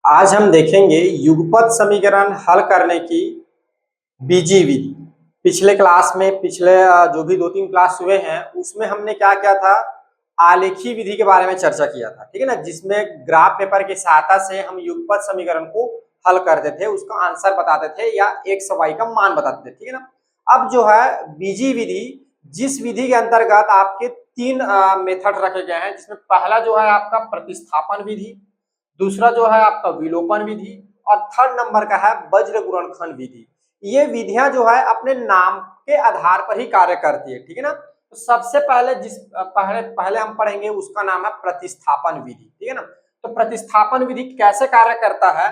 आज हम देखेंगे युगपत समीकरण हल करने की बीजी विधि। पिछले क्लास में जो भी 2-3 क्लास हुए हैं उसमें हमने क्या किया था, आलेखी विधि के बारे में चर्चा किया था, ठीक है ना, जिसमें ग्राफ पेपर की सहायता से हम युगपत समीकरण को हल करते थे, उसका आंसर बताते थे या एक्स वाई का मान बताते थे, ठीक है ना। अब जो है बीजी विधि, जिस विधि के अंतर्गत आपके 3 मेथड रखे गए हैं, जिसमें पहला जो है आपका प्रतिस्थापन विधि, दूसरा जो है आपका विलोपन विधि और थर्ड नंबर का है वज्र गुणनखंड विधि। ये विधियां जो है अपने नाम के आधार पर ही कार्य करती है, ठीक है ना। तो सबसे पहले पहले हम पढ़ेंगे उसका नाम है प्रतिस्थापन विधि, ठीक है ना। तो प्रतिस्थापन विधि कैसे कार्य करता है,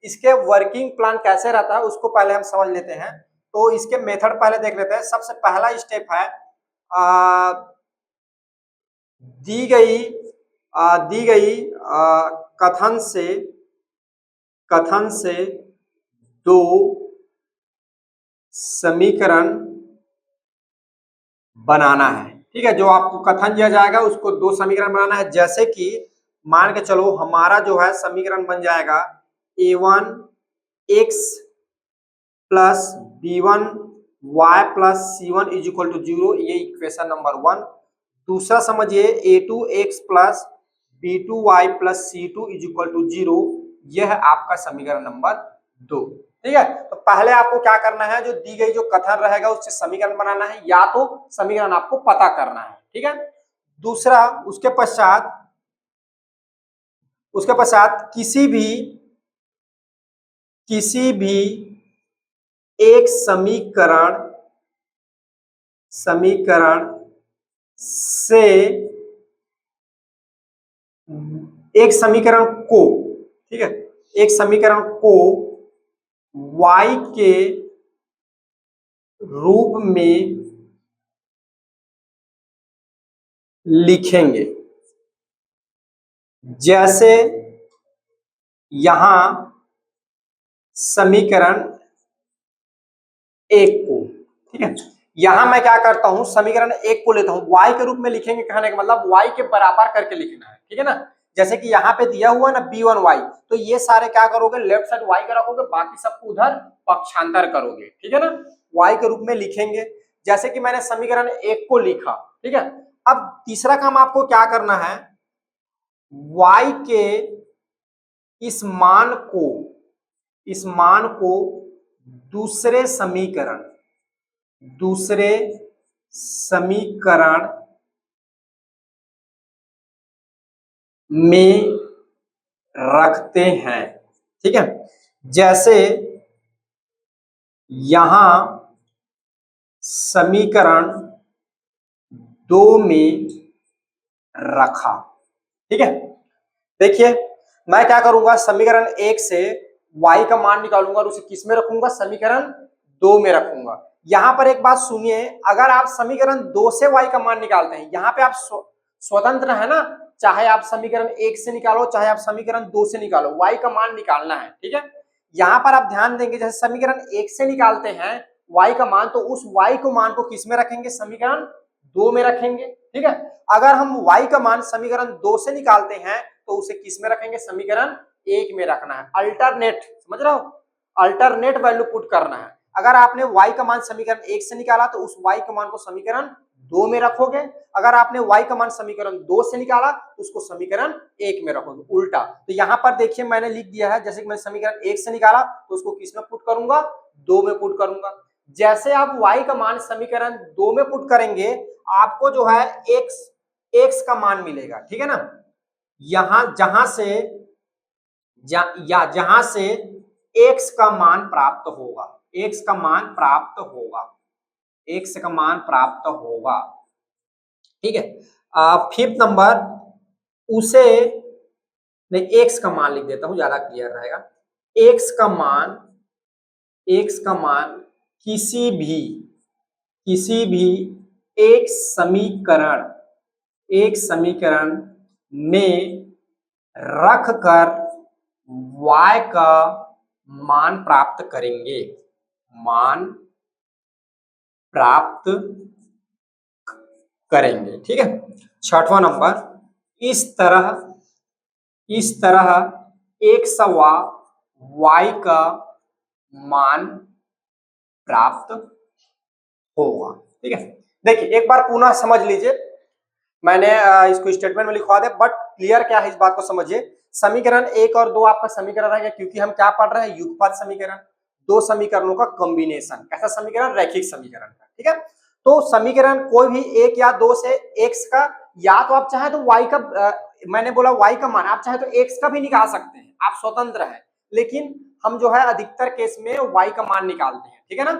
इसके वर्किंग प्लान कैसे रहता है, उसको पहले हम समझ लेते हैं। तो इसके मेथड पहले देख लेते हैं। सबसे पहला स्टेप है आ, दी गई कथन से दो समीकरण बनाना है, ठीक है। जो आपको कथन दिया जाएगा उसको 2 समीकरण बनाना है। जैसे कि मान के चलो हमारा जो है समीकरण बन जाएगा a1 x plus b1 y plus c1 is equal to 0, ये इक्वेशन नंबर 1। दूसरा समझिए a2 x plus b2 y plus c2 is equal to 0, यह है आपका समीकरण नंबर 2, ठीक है। तो पहले आपको क्या करना है, जो दी गई जो कथन रहेगा उससे समीकरण बनाना है, या तो समीकरण आपको पता करना है, ठीक है। दूसरा उसके पश्चात किसी भी एक समीकरण से एक समीकरण को, ठीक है, एक समीकरण को y के रूप में लिखेंगे। जैसे यहां समीकरण 1 को, ठीक है, यहां मैं क्या करता हूं, समीकरण 1 को लेता हूं, y के रूप में लिखेंगे, कहने का मतलब y के बराबर करके लिखना है, ठीक है ना। जैसे कि यहाँ पे दिया हुआ ना b1y, तो ये सारे क्या करोगे, लेफ्ट साइड y का रखोगे, बाकी सबको उधर पक्षांतर करोगे, ठीक है ना, y के रूप में लिखेंगे। जैसे कि मैंने समीकरण 1 को लिखा, ठीक है। अब तीसरा काम आपको क्या करना है, y के इस मान को दूसरे समीकरण में रखते हैं, ठीक है। जैसे यहां समीकरण 2 में रखा, ठीक है। देखिए मैं क्या करूंगा, समीकरण 1 से y का मान निकालूंगा और उसे किस में रखूंगा, समीकरण 2 में रखूंगा। यहां पर एक बात सुनिए, अगर आप समीकरण 2 से y का मान निकालते हैं, यहां पे आप स्वतंत्र है ना, चाहे आप समीकरण 1 से निकालो चाहे आप समीकरण 2 से निकालो, y का मान निकालना है, ठीक है। यहां पर आप ध्यान देंगे, जैसे समीकरण 1 से निकालते हैं y का मान, तो उस y को मान को किस में रखेंगे, समीकरण 2 में रखेंगे, ठीक है। अगर हम y का मान समीकरण 2 से निकालते हैं तो उसे किस में रखेंगे, समीकरण 1 में रखना है। अल्टरनेट, समझ रहे हो, अल्टरनेट वैल्यू पुट करना है। अगर आपने y का मान समीकरण 1 से निकाला तो उस y का मान को समीकरण 2 में रखोगे, अगर आपने y का मान समीकरण 2 से निकाला तो उसको समीकरण 1 में रखोगे, उल्टा। तो यहां पर देखिए मैंने लिख दिया है, जैसे कि मैंने समीकरण 1 से निकाला तो उसको किस में पुट करूंगा, 2 में पुट करूंगा। जैसे आप y का मान समीकरण 2 में पुट करेंगे, आपको जो है x का मान मिलेगा, ठीक है ना। जहां से x का मान प्राप्त होगा, x का मान प्राप्त होगा, ठीक है। फिफ्थ नंबर, उसे नहीं, x का मान लिख देता हूं, ज्यादा क्लियर रहेगा। x का मान किसी भी एक समीकरण में रख कर y का मान प्राप्त करेंगे, ठीक है। छठवां नंबर, इस तरह एक सवा y का मान प्राप्त होगा। ठीक है, देखिए एक बार पुनः समझ लीजिए, मैंने इसको स्टेटमेंट में लिखवा दे, बट क्लियर क्या है इस बात को समझिए। समीकरण 1 और 2 आपका समीकरण रहेगा, क्योंकि हम क्या पढ़ रहे हैं, युगपत समीकरण, दो समीकरणों का कॉम्बिनेशन। कैसा समीकरण, रैखिक समीकरण का। ठीक है, तो समीकरण कोई भी एक या दो से एक्स का, या तो आप चाहे तो वाई का, मैंने बोला वाई का मान, आप चाहे तो एक्स का भी निकाल सकते हैं, आप स्वतंत्र हैं, लेकिन हम जो है अधिकतर केस में वाई का मान निकालते हैं। ठीक है ना,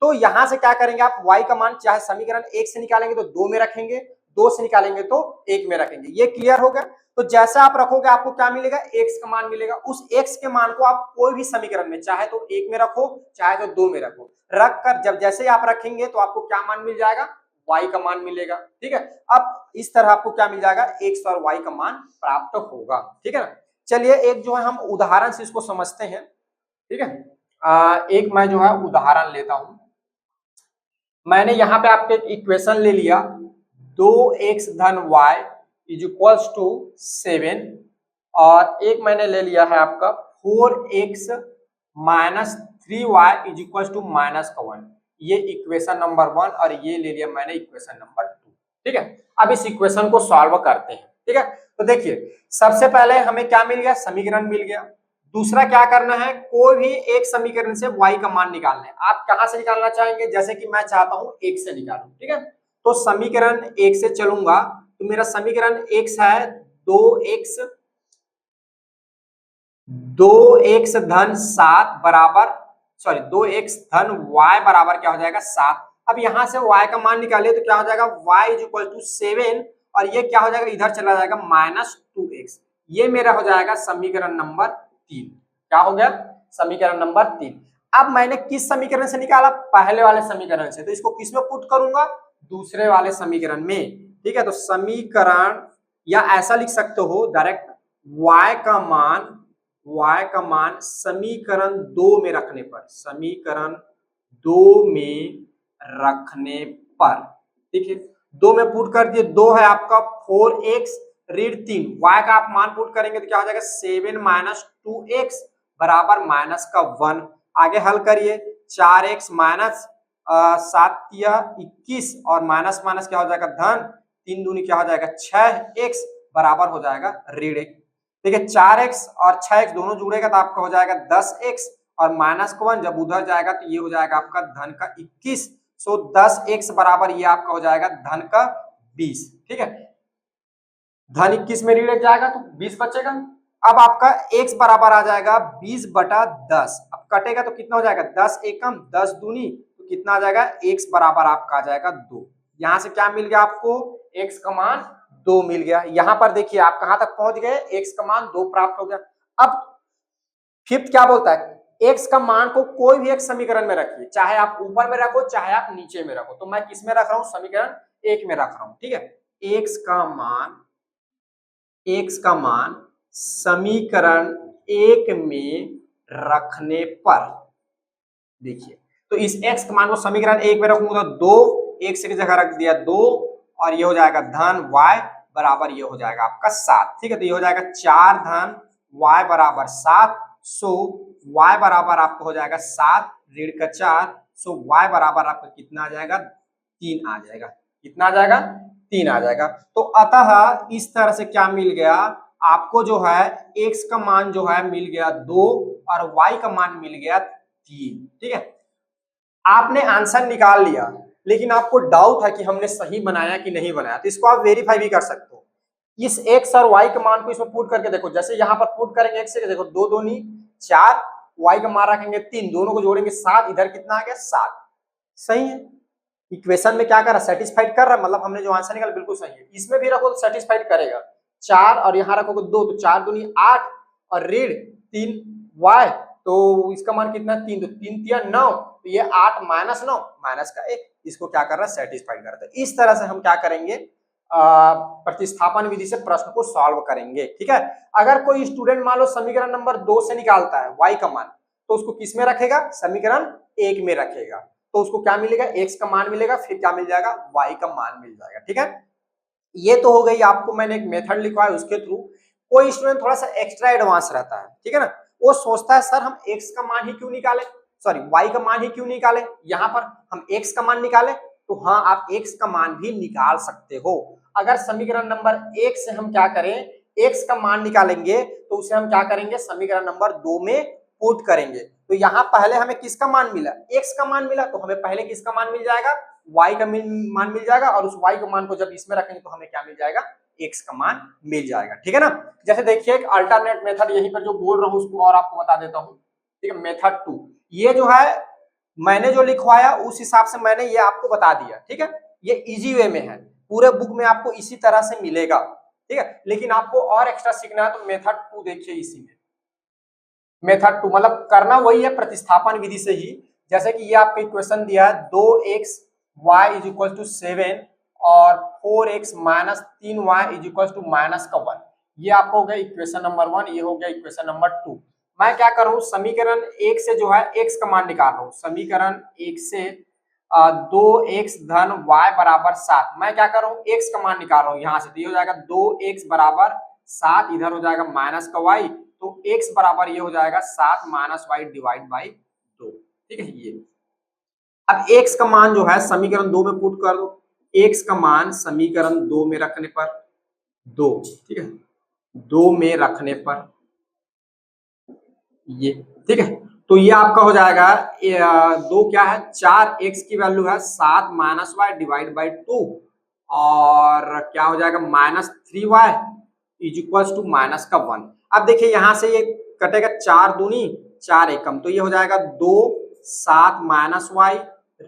तो यहां से क्या करेंगे आप, वाई का मान चाहे समीकरण 1 से निकालेंगे तो 2 में रखेंगे, 2 से निकालेंगे तो 1 में रखेंगे। ये क्लियर हो गया। तो जैसा आप रखोगे आपको क्या मिलेगा, x का मान मिलेगा। उस x के मान को आप कोई भी समीकरण में चाहे तो 1 में रखो, चाहे तो 2 में रखो, रख कर जब जैसे आप रखेंगे तो आपको क्या मान मिल जाएगा, y का मान मिलेगा। ठीक है, अब इस तरह आपको क्या मिल जाएगा, x और y का मान प्राप्त होगा। ठीक है ना, चलिए एक जो है हम उदाहरण से इसको समझते हैं। ठीक है, एक मैं जो है उदाहरण लेता हूं। मैंने यहाँ पे आपके इक्वेशन ले लिया, 2x धन y इज इक्वल्स टू 7, और एक मैंने ले लिया है आपका 4x minus 3y is equals to -1। ये इक्वेशन नंबर 1, और ये ले लिया मैंने इक्वेशन नंबर 2। ठीक है, अब इस इक्वेशन को सॉल्व करते हैं। ठीक है, तो देखिए सबसे पहले हमें क्या मिल गया, समीकरण मिल गया। दूसरा क्या करना है, कोई भी एक समीकरण से y का मान निकालना है। आप कहां से निकालना चाहेंगे, जैसे कि मैं चाहता हूं 1 से निकालूं। ठीक है, तो समीकरण 1 से चलूंगा, तो मेरा समीकरण x है 2x, 2x धन 7 बराबर, सॉरी 2x धन y बराबर क्या हो जाएगा 7। अब यहां से y का मान निकालिए तो क्या हो जाएगा, y इज इक्वल टू 7, और ये क्या हो जाएगा, इधर चला जाएगा -2x। ये मेरा हो जाएगा समीकरण नंबर 3। क्या हो गया, समीकरण नंबर 3। अब मैंने किस समीकरण से निकाला, पहले वाले समीकरण से, तो इसको किस में पुट करूंगा, दूसरे वाले समीकरण में। ठीक है, तो समीकरण, या ऐसा लिख सकते हो डायरेक्ट, y का मान समीकरण 2 में रखने पर, समीकरण 2 में रखने पर, ठीक है, 2 में पुट कर दिए, 2 है आपका 4x ऋण 3, y का आप मान पुट करेंगे तो क्या हो जाएगा 7 माइनस 2x बराबर -1। आगे हल करिए, 4x माइनस 7 21, और माइनस माइनस क्या हो जाएगा धन, 3 दूनी क्या हो जाएगा 6x बराबर हो जाएगा ऋण 1। देखिए 4x और 6x दोनों जुड़ेगा तो आपका हो जाएगा 10x, और -1 जब उधर जाएगा तो ये हो जाएगा आपका धन का 21। सो 10x बराबर ये आपका हो जाएगा धन का 20। ठीक है, धन 21 में ऋण जाएगा तो 20 बचेगा। अब आपका x बराबर आ जाएगा 20/10। अब कटेगा तो कितना हो जाएगा, 10 एकम 10 दूनी, तो कितना आ जाएगा, x बराबर आपका आ जाएगा 2। यहां से क्या मिल गया आपको, x का मान 2 मिल गया। यहां पर देखिए आप कहां तक पहुंच गए, x का मान 2 प्राप्त हो गया। अब फिफ्थ क्या बोलता है, x का मान को कोई भी एक समीकरण में रखिए, चाहे आप ऊपर में रखो चाहे आप नीचे में रखो। तो मैं किस में रख रहा हूं, समीकरण 1 में रख रहा हूं। ठीक है, x का मान समीकरण 1 में रखने पर, देखिए तो इस x के मान को समीकरण 1 में रखूंगा तो 2, x की जगह रख दिया 2, और ये हो जाएगा धन y बराबर ये हो जाएगा आपका 7। ठीक है, तो ये हो जाएगा 4 धन y बराबर 7। सो y बराबर आपको हो जाएगा 7 ऋण का 4। सो y बराबर आपका कितना आ जाएगा, 3 आ जाएगा। कितना आ जाएगा, 3 आ जाएगा। तो अतः इस तरह से क्या मिल गया आपको, जो है x का मान जो है मिल गया 2, और y का मान मिल गया 3। ठीक है, आपने आंसर निकाल लिया, लेकिन आपको डाउट है कि हमने सही बनाया कि नहीं बनाया, तो इसको आप वेरीफाई भी कर सकते हो। इस x और y के मान को इसमें पुट करके देखो, जैसे यहाँ पर पुट करेंगे x से, देखो 2 दूनी 4, y का मान रखेंगे 3, दोनों को जोड़ेंगे 7, इधर कितना आ गया 7। सही है, इक्वेशन में क्या कर रहा है, सेटिस्फाइड कर रहा है, मतलब हमने जो आंसर निकाला बिल्कुल सही है। इसमें भी रखो तो सेटिस्फाइड करेगा। 4 और यहाँ रखोगे 2, तो 4 दूनी 8, और ऋण 3 y, तो इसका मान कितना, 3, तो 3 तिया 9, तो ये 8 माइनस 9 माइनस का 1, इसको क्या कर रहा है, सेटिस्फाइड कर रहा है। इस तरह से हम क्या करेंगे, प्रतिस्थापन विधि से प्रश्न को सॉल्व करेंगे। ठीक है, अगर कोई स्टूडेंट मान लो समीकरण नंबर 2 से निकालता है y का मान, तो उसको किस में रखेगा, समीकरण 1 में रखेगा, तो उसको क्या मिलेगा, x का मान मिलेगा, फिर क्या मिल जाएगा, y का मान मिल जाएगा। ठीक है, ये तो हो गई, आपको मैंने एक मेथड लिखवाया उसके थ्रू। कोई स्टूडेंट थोड़ा सा एक्स्ट्रा एडवांस रहता है, ठीक है ना, वो सोचता है सर हम x का मान ही क्यों निकालें, सॉरी y का मान ही क्यों निकालें, यहाँ पर हम x का मान निकालें। तो हाँ, आप x का मान भी निकाल सकते हो। अगर समीकरण नंबर 1 से हम क्या करें, x का मान निकालेंगे तो उसे हम क्या करेंगे, समीकरण नंबर 2 में पुट करेंगे। तो यहाँ पहले हमें किसका मान मिला, x का मान मिला, तो हमें पहले किसका मान मिल जाएगा, y का मान मिल जाएगा, और उस y का मान को जब इसमें रखेंगे तो हमें क्या मिल जाएगा, x का मान मिल जाएगा, ठीक है ना। जैसे देखिए एक अल्टरनेट मेथड यहीं पर जो बोल रहा हूँ उसको और आपको बता देता हूँ, ठीक है। मेथड 2 ये जो है मैंने जो लिखवाया उस हिसाब से मैंने ये आपको बता दिया, ठीक है। ये इजी वे में है, पूरे बुक में आपको इसी तरह से मिलेगा, ठीक है। लेकिन आपको और एक्स्ट्रा सीखना है तो मेथड 2 देखिए, इसी में मेथड 2 मतलब करना वही है प्रतिस्थापन विधि से ही। जैसे कि ये आपको इक्वेशन दिया है 2x y is equal to 7 और 4x minus 3y is equal to minus का 1। ये आपको हो गया इक्वेशन नंबर 1, ये हो गया इक्वेशन नंबर 2। मैं क्या कर रहा हूँ, समीकरण 1 से जो है x का मान निकाल रहा हूँ। समीकरण 1 से 2x धन y बराबर 7, मैं क्या कर रहा हूँ, x का मान निकाल रहा हूँ यहाँ से। तो ये हो जाएगा 2x बराबर 7, इधर हो जाएगा माइनस का y, तो x बराबर ये हो जाएगा 7 माइनस वाई डिवाइड बाई 2, ठीक है। ये अब x का मान जो है समीकरण 2 में पुट कर दो, x का मान समीकरण 2 में रखने पर 2, ठीक है, 2 में रखने पर ये, ठीक है। तो ये आपका हो जाएगा 2 क्या है, 4x की वैल्यू है 7 माइनस वाई डिवाइड बाई 2, और क्या हो जाएगा minus 3y is equal to minus का 1। अब देखिए यहां से ये कटेगा, 4 दूनी 4 एकम, तो ये हो जाएगा 2 7 माइनस वाई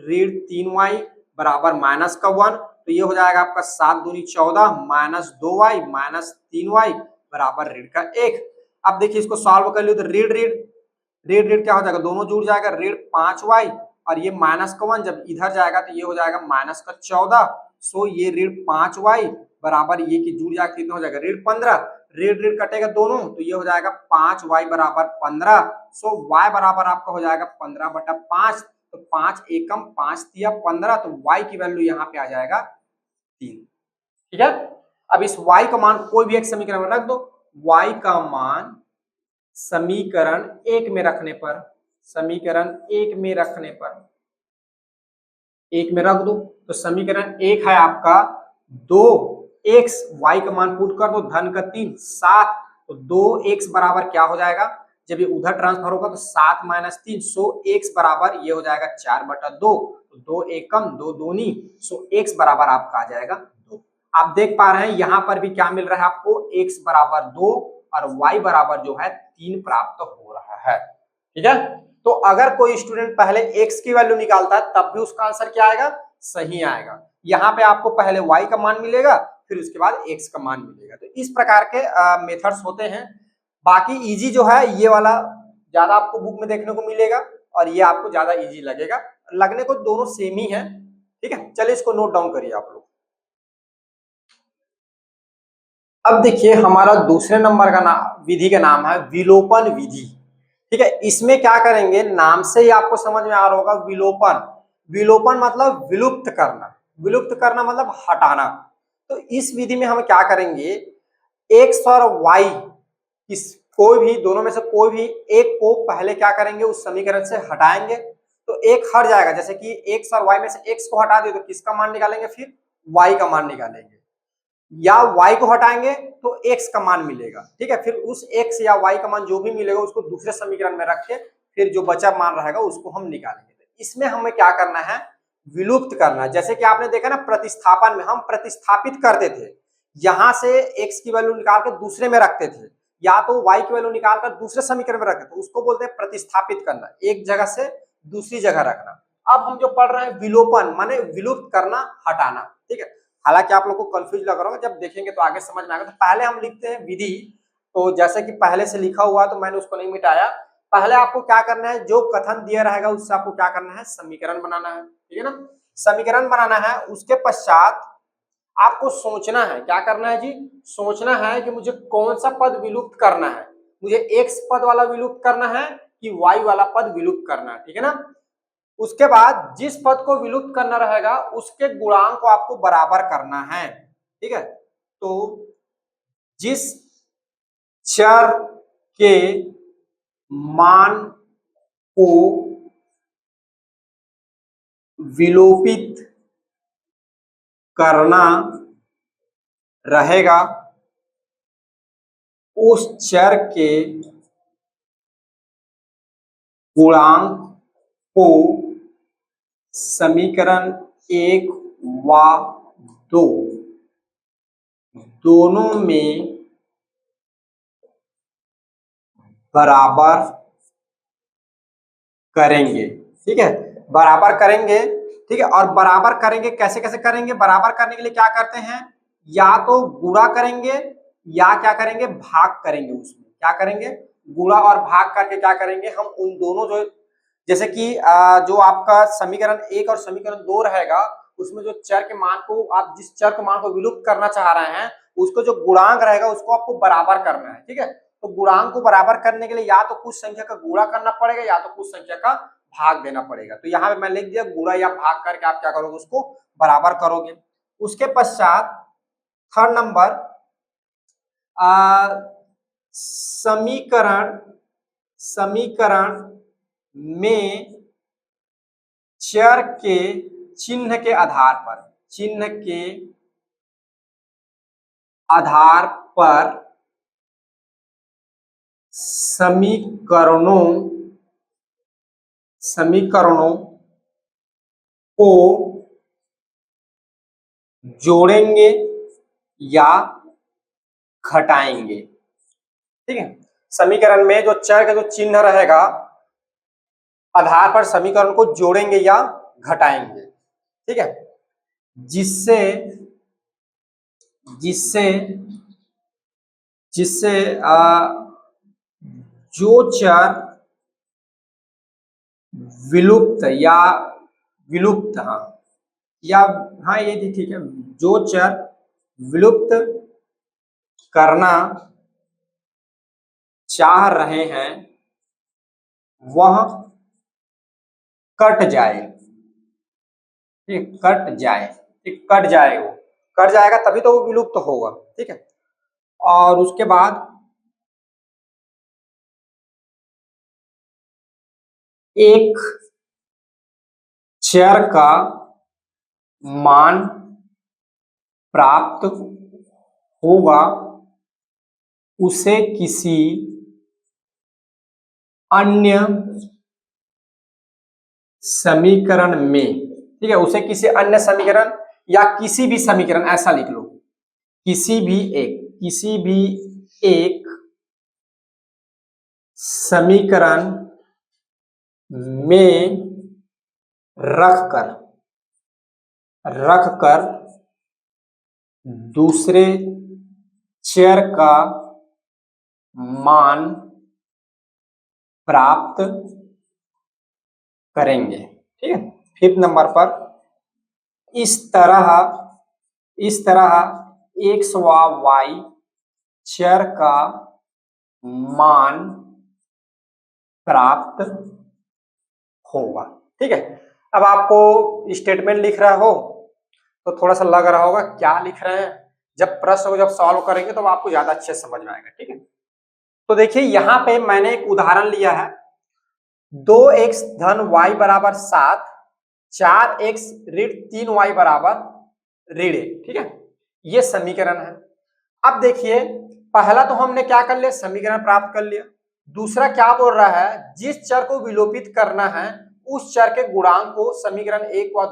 ऋण 3y बराबर माइनस का 1। तो ये हो जाएगा आपका 7 दूनी 14 माइनस 2y माइनस 3y बराबर ऋण का 1। अब देखिए इसको सॉल्व कर लियो तो ऋण ऋण ऋण ऋण क्या हो जाएगा, दोनों जुड़ जाएगा, ऋण 5y और ये माइनस का 1 जब इधर जाएगा तो ये हो जाएगा माइनस का 14। सो ये ऋण 5y बराबर ये की जुड़ जाएगा, कितना हो जाएगा ऋण 15, ऋण ऋण कटेगा दोनों, तो ये हो जाएगा 5y बराबर 15। सो y बराबर आपका हो जाएगा 15/5, तो 5 एकम 5 तिया 15, तो y की वैल्यू यहाँ पे आ जाएगा 3, ठीक है। अब इस y का मान कोई भी एक समीकरण में रख दो, y का मान समीकरण 1 में रखने पर, समीकरण 1 में रखने पर 1 में रख दो, तो समीकरण 1 है आपका 2x, y का मान पुट कर दो, धन का 3 7, तो 2x बराबर क्या हो जाएगा, जब ये उधर ट्रांसफर होगा तो 7 माइनस 3, सो x बराबर ये हो जाएगा 4/2, तो 2 एकम 2 दूनी, सो x बराबर आपका आ जाएगा 2। आप देख पा रहे हैं यहाँ पर भी क्या मिल रहा है आपको, x बराबर 2 और y बराबर जो है 3 प्राप्त हो रहा है, ठीक है। तो अगर कोई स्टूडेंट पहले x की वैल्यू निकालता है तब भी उसका आंसर क्या आएगा, सही आएगा। यहाँ पे आपको पहले y का मान मिलेगा, फिर उसके बाद x का मान मिलेगा। तो इस प्रकार के मेथड्स होते हैं। बाकी इजी जो है ये वाला ज्यादा आपको बुक में देखने को मिलेगा, और ये आपको ज्यादा इजी लगेगा, लगने को दोनों सेम ही है, ठीक है। चलिए इसको नोट डाउन करिए आप लोग। अब देखिए हमारा दूसरे नंबर का विधि का नाम है विलोपन विधि, ठीक है। इसमें क्या करेंगे, नाम से ही आपको समझ में आ रहा होगा, विलोपन, विलोपन मतलब विलुप्त करना, विलुप्त करना मतलब हटाना। तो इस विधि में हम क्या करेंगे, x और y किस कोई भी दोनों में से कोई भी एक को पहले क्या करेंगे, उस समीकरण से हटाएंगे, तो एक हट जाएगा। जैसे कि x और y में से x को हटा दे तो किसका मान निकालेंगे, फिर y का मान निकालेंगे, या y को हटाएंगे तो x का मान मिलेगा, ठीक है। फिर उस x या y का मान जो भी मिलेगा उसको दूसरे समीकरण में रख के फिर जो बचा मान रहेगा उसको हम निकालेंगे। तो इसमें हमें क्या करना है, विलुप्त करना है। जैसे कि आपने देखा ना प्रतिस्थापन में हम प्रतिस्थापित करते थे, यहां से x की वैल्यू निकाल कर दूसरे में रखते थे, या तो y की वैल्यू निकाल कर दूसरे समीकरण में रखते थे, उसको बोलते हैं प्रतिस्थापित करना, एक जगह से दूसरी जगह रखना। अब हम जो पढ़ रहे हैं विलोपन माने विलुप्त करना, हटाना, ठीक है। हालांकि आप लोग को कंफ्यूज लग रहा होगा, जब देखेंगे तो आगे समझ में आएगा। तो पहले हम लिखते हैं विधि, तो जैसे कि पहले से लिखा हुआ तो मैंने उसको नहीं मिटाया। पहले आपको क्या करना है, जो कथन दिया रहेगा उससे आपको क्या करना है, समीकरण बनाना है, ठीक है ना। समीकरण बनाना है, उसके पश्चात आपको सोचना है, क्या करना है जी, सोचना है कि मुझे कौन सा पद विलुप्त करना है, मुझे x पद वाला विलुप्त करना है कि y वाला पद विलुप्त करना है, ठीक है ना। उसके बाद जिस पद को विलुप्त करना रहेगा उसके गुणांक को आपको बराबर करना है, ठीक है। तो जिस चर के मान को विलोपित करना रहेगा, उस चर के गुणांक को समीकरण 1 व 2 दोनों में बराबर करेंगे। ठीक है, बराबर करेंगे। ठीक है, और बराबर करेंगे कैसे कैसे करेंगे? बराबर करने के लिए क्या करते हैं, या तो गुणा करेंगे या क्या करेंगे, भाग करेंगे। उसमें क्या करेंगे, गुणा और भाग करके क्या करेंगे, हम उन दोनों जो, जैसे कि जो आपका समीकरण 1 और समीकरण 2 रहेगा, उसमें जो चर के मान को, आप जिस चर के मान को विलुप्त करना चाह रहे हैं, उसको जो गुणांक रहेगा उसको आपको बराबर करना है। ठीक है, तो गुणांक को बराबर करने के लिए या तो कुछ संख्या का गुणा करना पड़ेगा या तो कुछ संख्या का भाग देना पड़ेगा। तो यहाँ पे मैं लिख दिया गुणा या भाग करके आप क्या करोगे, उसको बराबर करोगे। उसके पश्चात थर्ड नंबर, समीकरण में चर के चिन्ह के आधार पर समीकरणों को जोड़ेंगे या घटाएंगे। ठीक है, समीकरण में जो चर का जो चिन्ह रहेगा, आधार पर समीकरण को जोड़ेंगे या घटाएंगे। ठीक है, जिससे जिससे जिससे जो चर विलुप्त ये भी ठीक है, जो चर विलुप्त करना चाह रहे हैं वह कट जाए। ठीक, कट जाएगा तभी तो वो विलुप्त होगा। ठीक है, और उसके बाद एक चर का मान प्राप्त होगा, उसे किसी अन्य समीकरण में, ठीक है, उसे किसी अन्य समीकरण या किसी भी समीकरण, ऐसा लिख लो, किसी भी एक समीकरण में रखकर दूसरे चर का मान प्राप्त करेंगे। ठीक है, फिफ्थ नंबर पर, इस तरह x व y चर का मान प्राप्त होगा। ठीक है, अब आपको स्टेटमेंट लिख रहा हो तो थोड़ा सा लग रहा होगा क्या लिख रहे हैं, जब प्रश्न को जब सॉल्व करेंगे तो आपको ज्यादा अच्छे समझ में आएगा। ठीक है, तो देखिए यहाँ पे मैंने एक उदाहरण लिया है, 2x धन y बराबर 7, 4x ऋण 3y बराबर ऋण 1। ठीक है, ये समीकरण है। अब देखिए, पहला तो हमने क्या कर लिया, समीकरण प्राप्त कर लिया। दूसरा क्या बोल रहा है, जिस चर को विलोपित करना है उस चर के गुणांक को समीकरण 1 व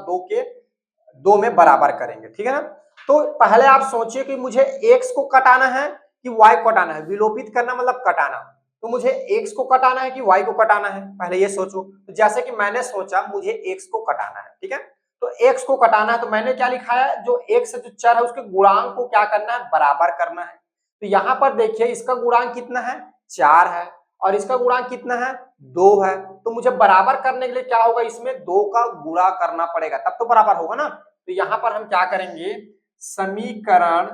2 में बराबर करेंगे। ठीक है ना, तो पहले आप सोचिए कि मुझे x को कटाना है कि y को कटाना है। विलोपित करना मतलब कटाना, तो मुझे x को कटाना है कि y को कटाना है, पहले ये सोचो। तो जैसे कि मैंने सोचा मुझे x को कटाना है। ठीक है, तो x को कटाना है, तो मैंने क्या लिखा है, जो x जो चर है उसके गुणांक को क्या करना है, बराबर करना है। तो यहाँ पर देखिए इसका गुणांक कितना है, 4 है, और इसका गुणांक कितना है, 2 है। तो मुझे बराबर करने के लिए क्या होगा, इसमें 2 का गुणा करना पड़ेगा, तब तो बराबर होगा ना। तो यहाँ पर हम क्या करेंगे, समीकरण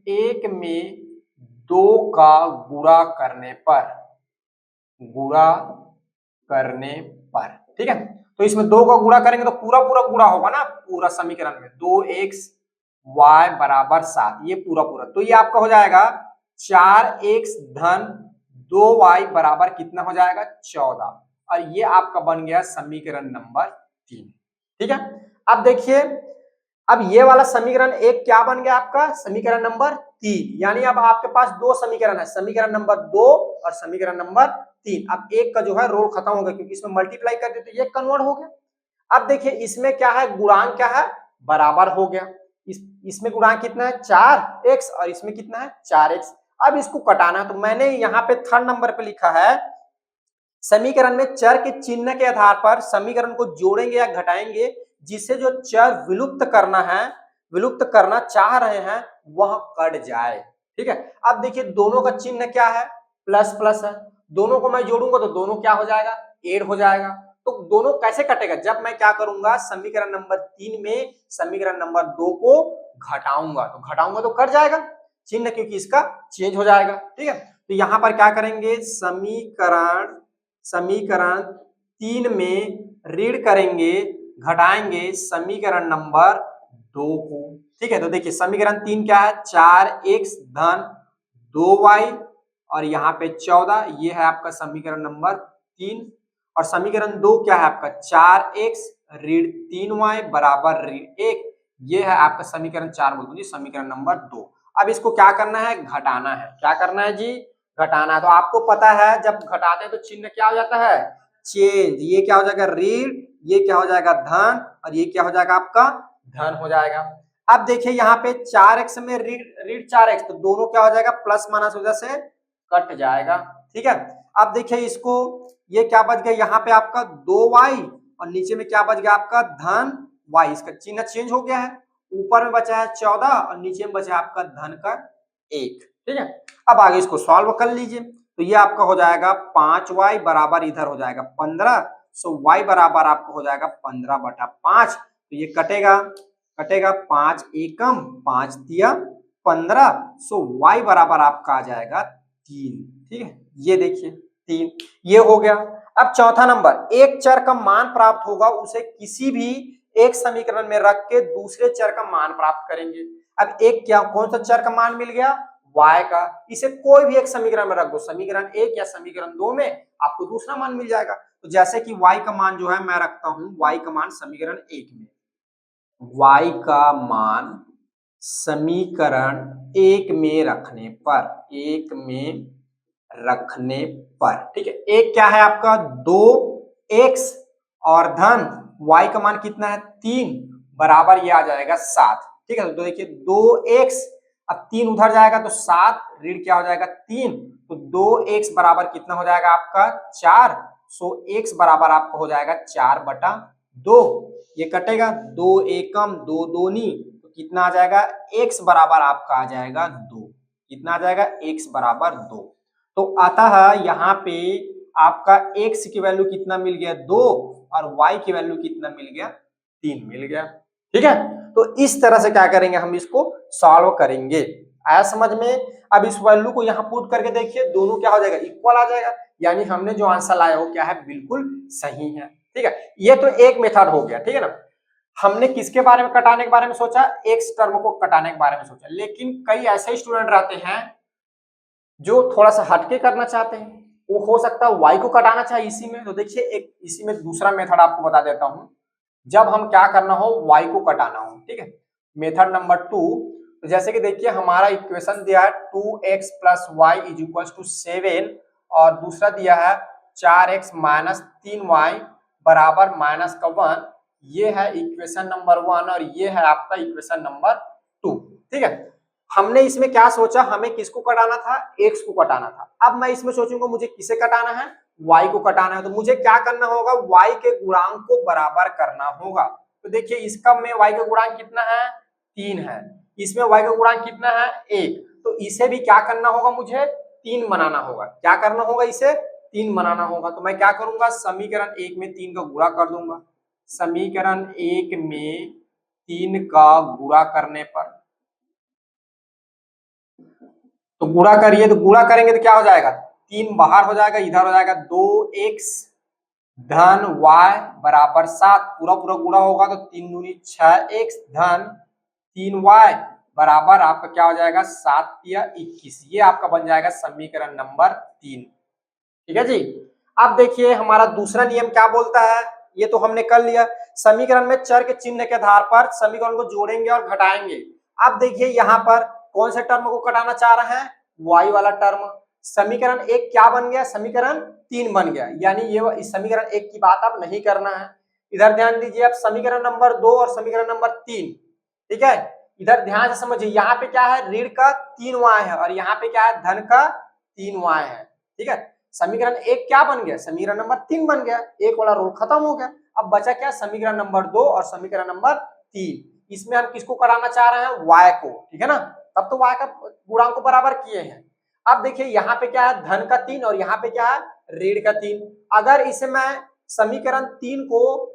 1 में 2 का गुणा करने पर, ठीक है, तो इसमें 2 का गुणा करेंगे तो पूरा गुणा होगा ना, पूरा समीकरण में 2x y बराबर 7, ये पूरा। तो ये आपका हो जाएगा 4x धन 2y बराबर कितना हो जाएगा 14। और ये आपका बन गया समीकरण नंबर 3। ठीक है, अब देखिए, अब ये वाला समीकरण एक क्या बन गया आपका समीकरण नंबर 3। यानी अब आपके पास दो समीकरण है, समीकरण नंबर 2 और समीकरण नंबर 3। अब एक का जो है रोल खत्म हो गया क्योंकि इसमें मल्टीप्लाई कर दे तो ये कन्वर्ट हो गया। अब देखिए इसमें क्या है, गुणांक क्या है, बराबर हो गया। इसमें गुणांक कितना है 4x और इसमें कितना है 4x। अब इसको कटाना, तो मैंने यहाँ पे थर्ड नंबर पे लिखा है समीकरण में चर के चिन्ह के आधार पर समीकरण को जोड़ेंगे या घटाएंगे जिससे जो चर विलुप्त करना है, विलुप्त करना चाह रहे हैं वह कट जाए। ठीक है, अब देखिए दोनों का चिन्ह क्या है, प्लस प्लस है, दोनों को मैं जोड़ूंगा तो दोनों क्या हो जाएगा ऐड हो जाएगा। तो दोनों कैसे कटेगा, जब मैं क्या करूंगा समीकरण नंबर 3 में समीकरण नंबर 2 को घटाऊंगा, तो घटाऊंगा तो कट जाएगा चिन्ह क्योंकि इसका चेंज हो जाएगा। ठीक है, तो यहां पर क्या करेंगे, समीकरण 3 में ऋण करेंगे, घटाएंगे समीकरण नंबर 2 को। ठीक है, तो देखिए समीकरण 3 क्या है 4x धन 2y और यहाँ पे 14, ये है आपका समीकरण नंबर 3। और समीकरण 2 क्या है आपका 4x ऋण 3y बराबर ऋण 1, ये है आपका समीकरण 4 बोल दीजिए समीकरण नंबर 2। अब इसको क्या करना है, घटाना है। क्या करना है जी, घटाना है। तो आपको पता है जब घटाते हैं तो चिन्ह क्या हो जाता है चेंज, ये क्या हो जाएगा ऋण, ये क्या हो जाएगा धन और ये क्या हो जाएगा आपका धन हो जाएगा। अब देखिए यहाँ पे 4x में ऋण 4x, तो दोनों क्या हो जाएगा प्लस माइनस वजह से कट जाएगा। ठीक है, अब देखिए इसको, ये क्या बच गया यहाँ पे आपका 2y और नीचे में क्या बच गया आपका धन y, इसका चिन्ह चेंज हो गया है। ऊपर में बचा है 14 और नीचे में बचा है आपका धन का 1। ठीक है, अब आगे इसको सॉल्व कर लीजिए, तो ये आपका हो जाएगा 5y बराबर इधर हो जाएगा 15, सो y बराबर आपको हो जाएगा 15/5। तो ये कटेगा, कटेगा 5 एकम 5 दिया 15, सो y बराबर आपका आ जाएगा 3। ठीक है, ये देखिए 3, ये हो गया। अब चौथा नंबर, एक चर का मान प्राप्त होगा उसे किसी भी एक समीकरण में रख के दूसरे चर का मान प्राप्त करेंगे। अब एक क्या, कौन सा चर का मान मिल गया y का, इसे कोई भी एक समीकरण में रख दो, समीकरण 1 या समीकरण 2 में आपको दूसरा मान मिल जाएगा। तो जैसे कि y का मान जो है मैं रखता हूं, y का मान समीकरण 1 में, y का मान समीकरण 1 में रखने पर, 1 में रखने पर, ठीक है, एक क्या है आपका 2x और धन y का मान कितना है 3 बराबर ये आ जाएगा 7। ठीक है, तो देखिए 2x, अब 3 उधर जाएगा तो 7 ऋण क्या हो जाएगा 3, तो 2x बराबर कितना हो जाएगा आपका 4, सो x बराबर आपको हो जाएगा 4/2। ये कटेगा 2 एकम 2 दूनी, तो कितना आ जाएगा x बराबर आपका आ जाएगा 2। कितना आ जाएगा x बराबर 2। तो अतः यहाँ पे आपका x की वैल्यू कितना मिल गया 2 और y की वैल्यू कितना मिल गया 3 मिल गया। ठीक है, तो इस तरह से क्या करेंगे हम इसको सॉल्व करेंगे, आया समझ में। अब इस वैल्यू को यहाँ पुट करके देखिए, दोनों क्या हो जाएगा इक्वल आ जाएगा, यानी हमने जो आंसर लाया वो क्या है बिल्कुल सही है। ठीक है, ये तो एक मेथड हो गया। ठीक है ना, हमने किसके बारे में कटाने के बारे में सोचा, एक्स टर्म को कटाने के बारे में सोचा। लेकिन कई ऐसे स्टूडेंट रहते हैं जो थोड़ा सा हटके करना चाहते हैं, वो हो सकता है y को कटाना चाहे इसी में। तो देखिए एक इसी में दूसरा मेथड आपको बता देता हूं, जब हम क्या करना हो y को कटाना हो। ठीक है, मेथड नंबर 2, तो जैसे कि देखिए हमारा इक्वेशन दिया है 2x + y = 7 और दूसरा दिया है 4x - 3y बराबर -1। ये है इक्वेशन नंबर 1 और ये है आपका इक्वेशन नंबर 2। ठीक है, हमने इसमें क्या सोचा, हमें किसको कटाना था, x को कटाना था। अब मैं इसमें सोचूंगा मुझे किसे कटाना है, y को कटाना है। तो मुझे क्या करना होगा, y के गुणांक को बराबर करना होगा। तो देखिए इसका में y का गुणांक कितना है 3 है, इसमें y का गुणांक कितना है 1, तो इसे भी क्या करना होगा, मुझे 3 बनाना होगा। क्या करना होगा, इसे 3 बनाना होगा। तो मैं क्या करूंगा, समीकरण 1 में 3 का गुणा कर दूंगा। समीकरण 1 में 3 का गुणा करने पर, तो गुणा करिए, तो गुणा करेंगे तो क्या हो जाएगा 3 बाहर हो जाएगा, इधर हो जाएगा 2x धन y बराबर 7, पूरा पूरा गुणा होगा तो 3 दूनी 6x धन 3y बराबर आपका क्या हो जाएगा 7 या 21। ये आपका बन जाएगा समीकरण नंबर 3। ठीक है जी। अब देखिए हमारा दूसरा नियम क्या बोलता है, ये तो हमने कर लिया। समीकरण में चर के चिन्ह के आधार पर समीकरण को जोड़ेंगे और घटाएंगे। अब देखिए यहाँ पर कौन से टर्म को घटाना चाह रहे हैं, y वाला टर्म। समीकरण 1 क्या बन गया, समीकरण 3 बन गया, यानी ये इस समीकरण 1 की बात अब नहीं करना है। इधर ध्यान दीजिए, अब समीकरण नंबर 2 और समीकरण नंबर 3, ठीक है। इधर ध्यान से समझिए, यहाँ पे क्या है, ऋण का 3y है और यहाँ पे क्या है, धन का 3y है। ठीक है, समीकरण 1 क्या बन गया, समीकरण नंबर 3 बन गया, एक वाला रूल खत्म हो गया। अब बचा क्या, समीकरण नंबर 2 और समीकरण नंबर 3। इसमें हम किसको कराना चाह रहे हैं, y को, ठीक है ना। तब तो y का गुणांक को बराबर किए हैं। अब देखिए यहाँ पे क्या है, धन का 3 और यहाँ पे क्या है, ऋण का 3। अगर इसे मैं समीकरण 3 को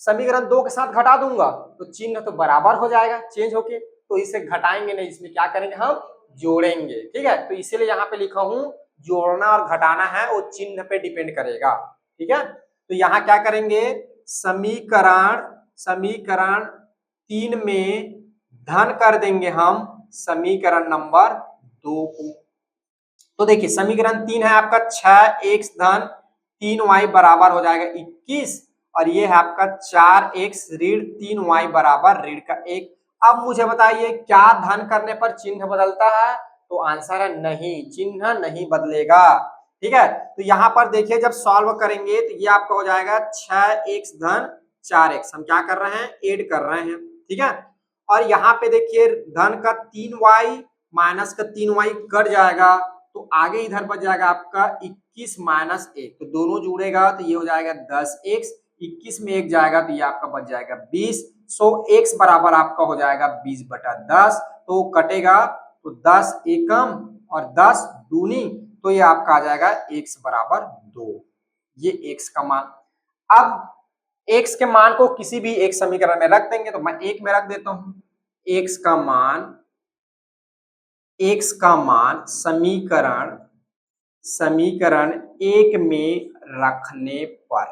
समीकरण 2 के साथ घटा दूंगा तो चिन्ह तो बराबर हो जाएगा चेंज होके, तो इसे घटाएंगे नहीं, इसमें क्या करेंगे, हम जोड़ेंगे। ठीक है, तो इसीलिए यहाँ पे लिखा हूं जोड़ना और घटाना है वो चिन्ह पे डिपेंड करेगा। ठीक है, तो यहाँ क्या करेंगे, समीकरण समीकरण 3 में धन कर देंगे हम समीकरण नंबर 2 को। तो देखिए समीकरण 3 है आपका 6x धन 3y बराबर हो जाएगा 21 और ये है आपका 4x ऋण 3y बराबर ऋण का 1। अब मुझे बताइए क्या धन करने पर चिन्ह बदलता है, तो आंसर है नहीं, चिन्ह नहीं बदलेगा। ठीक है, तो यहाँ पर देखिए जब सॉल्व करेंगे तो ये आपका हो जाएगा 6x धन 4x, हम क्या कर रहे हैं, ऐड कर रहे हैं। ठीक है, और यहाँ पे देखिए धन का 3y माइनस का 3y कट जाएगा तो आगे इधर बच जाएगा आपका 21 माइनस 1, तो दोनों जुड़ेगा तो ये हो जाएगा 10x, 21 में 1 जाएगा तो ये आपका बच जाएगा 20। सो x बराबर आपका हो जाएगा 20/10, तो कटेगा तो 10 एकम और 10 दूनी, तो ये आपका आ जाएगा x बराबर 2। ये x का मान। अब x के मान को किसी भी एक समीकरण में रख देंगे, तो मैं 1 में रख देता हूं। x का मान समीकरण 1 में रखने पर,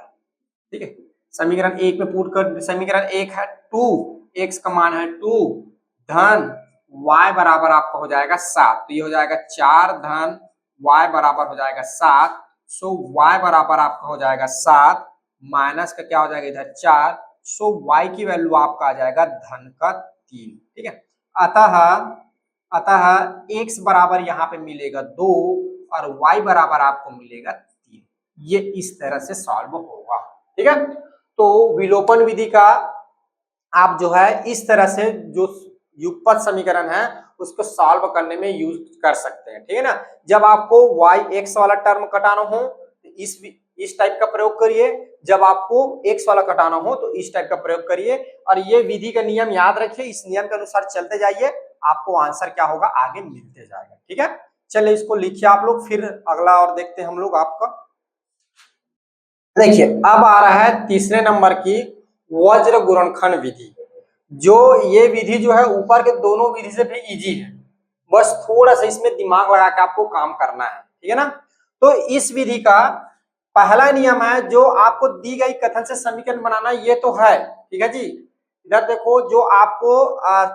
ठीक है, समीकरण 1 में पुट कर, समीकरण 1 है 2, x का मान है 2 धन y बराबर आपका हो जाएगा 7, तो ये हो जाएगा 4 धन y बराबर हो जाएगा 7। सो y बराबर आपका हो जाएगा 7 माइनस का क्या हो जाएगा इधर 4, सो y की वैल्यू आपका आ जाएगा धन का 3। ठीक है, अतः x बराबर यहाँ पे मिलेगा 2 और y बराबर आपको मिलेगा 3। ये इस तरह से सॉल्व होगा। ठीक है, तो विलोपन विधि का आप जो है इस तरह से जो युगपत समीकरण है उसको सॉल्व करने में यूज कर सकते हैं। ठीक है ना, जब आपको y x वाला टर्म कटाना हो तो इस टाइप का प्रयोग करिए, जब आपको x वाला कटाना हो तो इस टाइप का प्रयोग करिए, और ये विधि का नियम याद रखिए, इस नियम के अनुसार चलते जाइए, आपको आंसर क्या होगा आगे मिलते जाएगा। ठीक है, चलिए इसको लिखिए आप लोग, फिर अगला और देखते हैं हम लोग आपका। देखिए अब आ रहा है तीसरे नंबर की वज्र गुणनखंड विधि। जो ये विधि जो है ऊपर के दोनों विधि से भी इजी है, बस थोड़ा सा इसमें दिमाग लगा के आपको काम करना है। ठीक है ना, तो इस विधि का पहला नियम है जो आपको दी गई कथन से समीकरण बनाना, ये तो है। ठीक है जी, इधर देखो जो आपको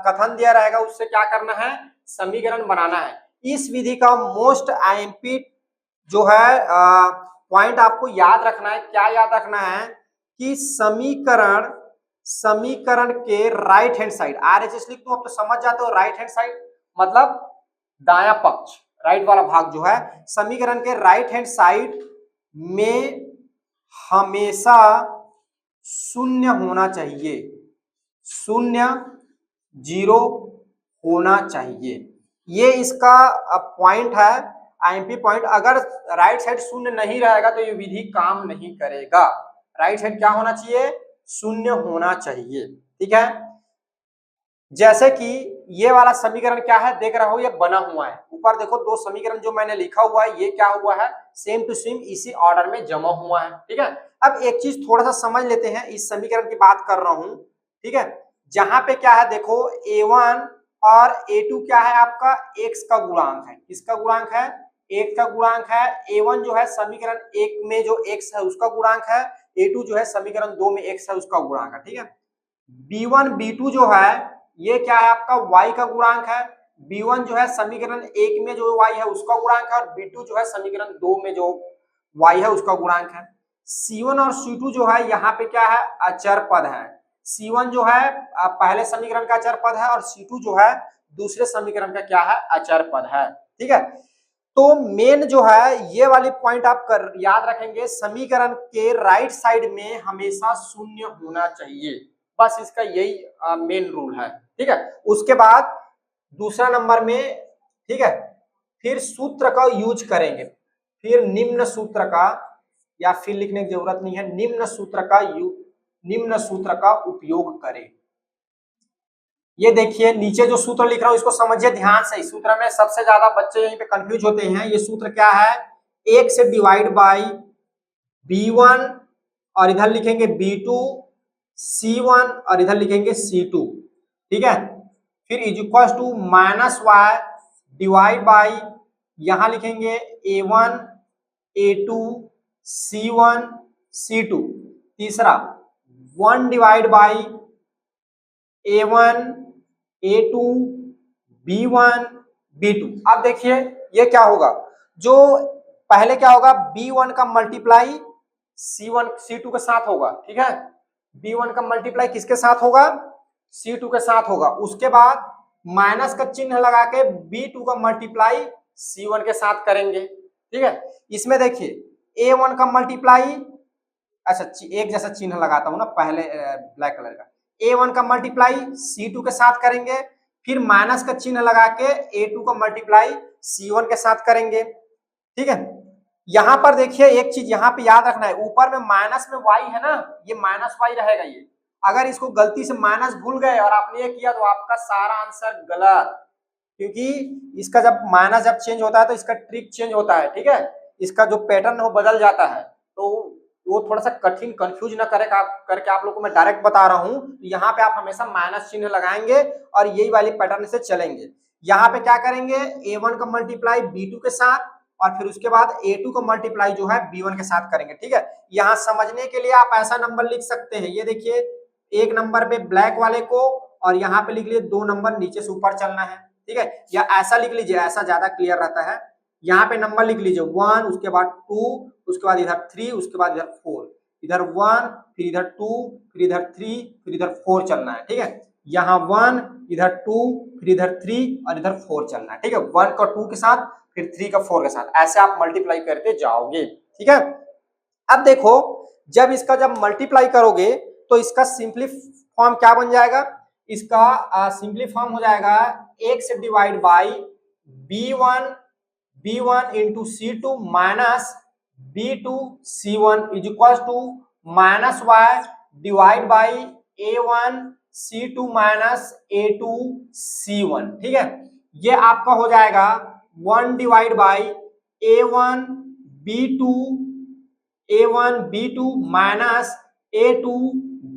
कथन दिया रहेगा उससे क्या करना है, समीकरण बनाना है। इस विधि का मोस्ट आईएमपी जो है पॉइंट आपको याद रखना है, क्या याद रखना है कि समीकरण के राइट हैंड साइड, RHS लिख दो, अब तो समझ जाते हो, राइट हैंड साइड मतलब दाया पक्ष, राइट वाला भाग जो है, समीकरण के राइट हैंड साइड में हमेशा शून्य होना चाहिए, शून्य, जीरो होना चाहिए। ये इसका पॉइंट है, आईएमपी पॉइंट। अगर राइट साइड शून्य नहीं रहेगा तो ये विधि काम नहीं करेगा। राइट साइड क्या होना चाहिए, शून्य होना चाहिए। ठीक है, जैसे कि ये वाला समीकरण क्या है, देख रहा हो ये बना हुआ है, ऊपर देखो दो समीकरण जो मैंने लिखा हुआ है, ये क्या हुआ है, सेम टू सेम इसी ऑर्डर में जमा हुआ है। ठीक है, अब एक चीज थोड़ा सा समझ लेते हैं, इस समीकरण की बात कर रहा हूं। ठीक है, जहां पे क्या है देखो a1 और a2 क्या है आपका x का गुणांक है, किसका गुणांक है, x का गुणांक है। a1 जो है समीकरण 1 में जो x है उसका गुणांक है, a2 जो है समीकरण 2 में x है उसका गुणांक है। ठीक है, b1 b2 जो है ये क्या है आपका y का गुणांक है, b1 जो है समीकरण 1 में जो y है उसका गुणांक है, और b2 जो है समीकरण 2 में जो y है उसका गुणांक है। c1 और c2 जो है यहाँ पे क्या है, अचर पद है। c1 जो है पहले समीकरण का अचर पद है, और c2 जो है दूसरे समीकरण का क्या है, अचर पद है। ठीक है, तो मेन जो है ये वाली पॉइंट आप याद रखेंगे, समीकरण के राइट साइड में हमेशा शून्य होना चाहिए, बस इसका यही मेन रूल है। ठीक है, उसके बाद दूसरा नंबर में, ठीक है, फिर सूत्र का यूज करेंगे, फिर निम्न सूत्र का, या फिर लिखने की जरूरत नहीं है, निम्न सूत्र का उपयोग करें। ये देखिए नीचे जो सूत्र लिख रहा हूं इसको समझिए ध्यान से। इस सूत्र में सबसे ज्यादा बच्चे यहीं पे कंफ्यूज होते हैं। ये सूत्र क्या है, 1 से डिवाइड बाई b1 और इधर लिखेंगे b2, c1 और इधर लिखेंगे c2। ठीक है, फिर is equal to minus y divide by, यहां लिखेंगे a1 a2 c1 c2। तीसरा 1 divide by a1 a2 b1 b2। अब देखिए ये क्या होगा, जो पहले क्या होगा, b1 का मल्टीप्लाई c1 c2 के साथ होगा। ठीक है, b1 का मल्टीप्लाई किसके साथ होगा, c2 के साथ होगा। उसके बाद माइनस का चिन्ह लगा के b2 का मल्टीप्लाई c1 के साथ करेंगे। ठीक है, इसमें देखिए a1 का मल्टीप्लाई, अच्छा एक जैसा चिन्ह लगाता हूं ना पहले ब्लैक कलर का, a1 का मल्टीप्लाई c2 के साथ करेंगे, फिर माइनस का चिन्ह लगा के a2 का मल्टीप्लाई c1 के साथ करेंगे। ठीक है, यहां पर देखिए एक चीज यहां पे याद रखना है, ऊपर में माइनस में y है ना, ये माइनस y रहेगा। ये अगर इसको गलती से माइनस भूल गए और आपने ये किया तो आपका सारा आंसर गलत, क्योंकि इसका जब माइनस जब चेंज होता है तो इसका ट्रिक चेंज होता है। ठीक है, इसका जो पैटर्न है वो बदल जाता है, तो वो थोड़ा सा कठिन कंफ्यूज ना करे करके आप लोगों को मैं डायरेक्ट बता रहा हूं। तो यहाँ पे आप हमेशा माइनस चिन्ह लगाएंगे और यही वाली पैटर्न से चलेंगे। यहाँ पे क्या करेंगे, a1 का मल्टीप्लाई b2 के साथ, और फिर उसके बाद a2 का मल्टीप्लाई जो है b1 के साथ करेंगे। ठीक है, यहाँ समझने के लिए आप ऐसा नंबर लिख सकते हैं, ये देखिए एक नंबर पे ब्लैक वाले को, और यहाँ पे लिख लीजिए 2 नंबर नीचे से ऊपर चलना है। ठीक है, या ऐसा लिख लीजिए, ऐसा ज्यादा क्लियर रहता है। यहाँ पे नंबर लिख लीजिए 1, उसके बाद 2, उसके बाद इधर 3, उसके बाद इधर 4, इधर 1, फिर इधर 2, फिर इधर 3, फिर इधर 4 चलना है। ठीक है, यहाँ 1, इधर 2, फिर इधर 3 और इधर 4 चलना है। ठीक है, 1 का 2 के साथ, फिर 3 का 4 के साथ, ऐसे आप मल्टीप्लाई करते जाओगे। ठीक है, अब देखो जब इसका जब मल्टीप्लाई करोगे तो इसका सिंपली फॉर्म क्या बन जाएगा, इसका सिंपली फॉर्म हो जाएगा x divide by b1 into c2 minus b2 c1 is equal to minus y divide by a1 c2 minus a2 c1। ठीक है, ये आपका हो जाएगा 1 divide by a1 b2 minus a2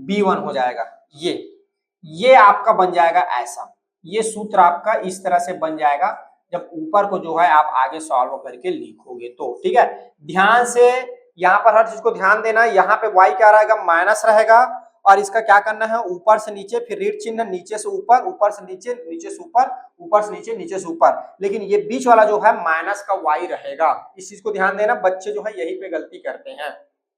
b1 हो जाएगा। ये आपका बन जाएगा ऐसा, ये सूत्र आपका इस तरह से बन जाएगा जब ऊपर को जो है आप आगे सॉल्व करके लिखोगे तो। ठीक है, ध्यान से यहाँ पर हर चीज को ध्यान देना। यहाँ पे y क्या रहेगा, माइनस रहेगा, और इसका क्या करना है, ऊपर से नीचे, फिर ऋण चिन्ह, नीचे से ऊपर, ऊपर से नीचे, नीचे से ऊपर, ऊपर से नीचे, नीचे से ऊपर, लेकिन ये बीच वाला जो है माइनस का y रहेगा। इस चीज को ध्यान देना, बच्चे जो है यही पे गलती करते हैं।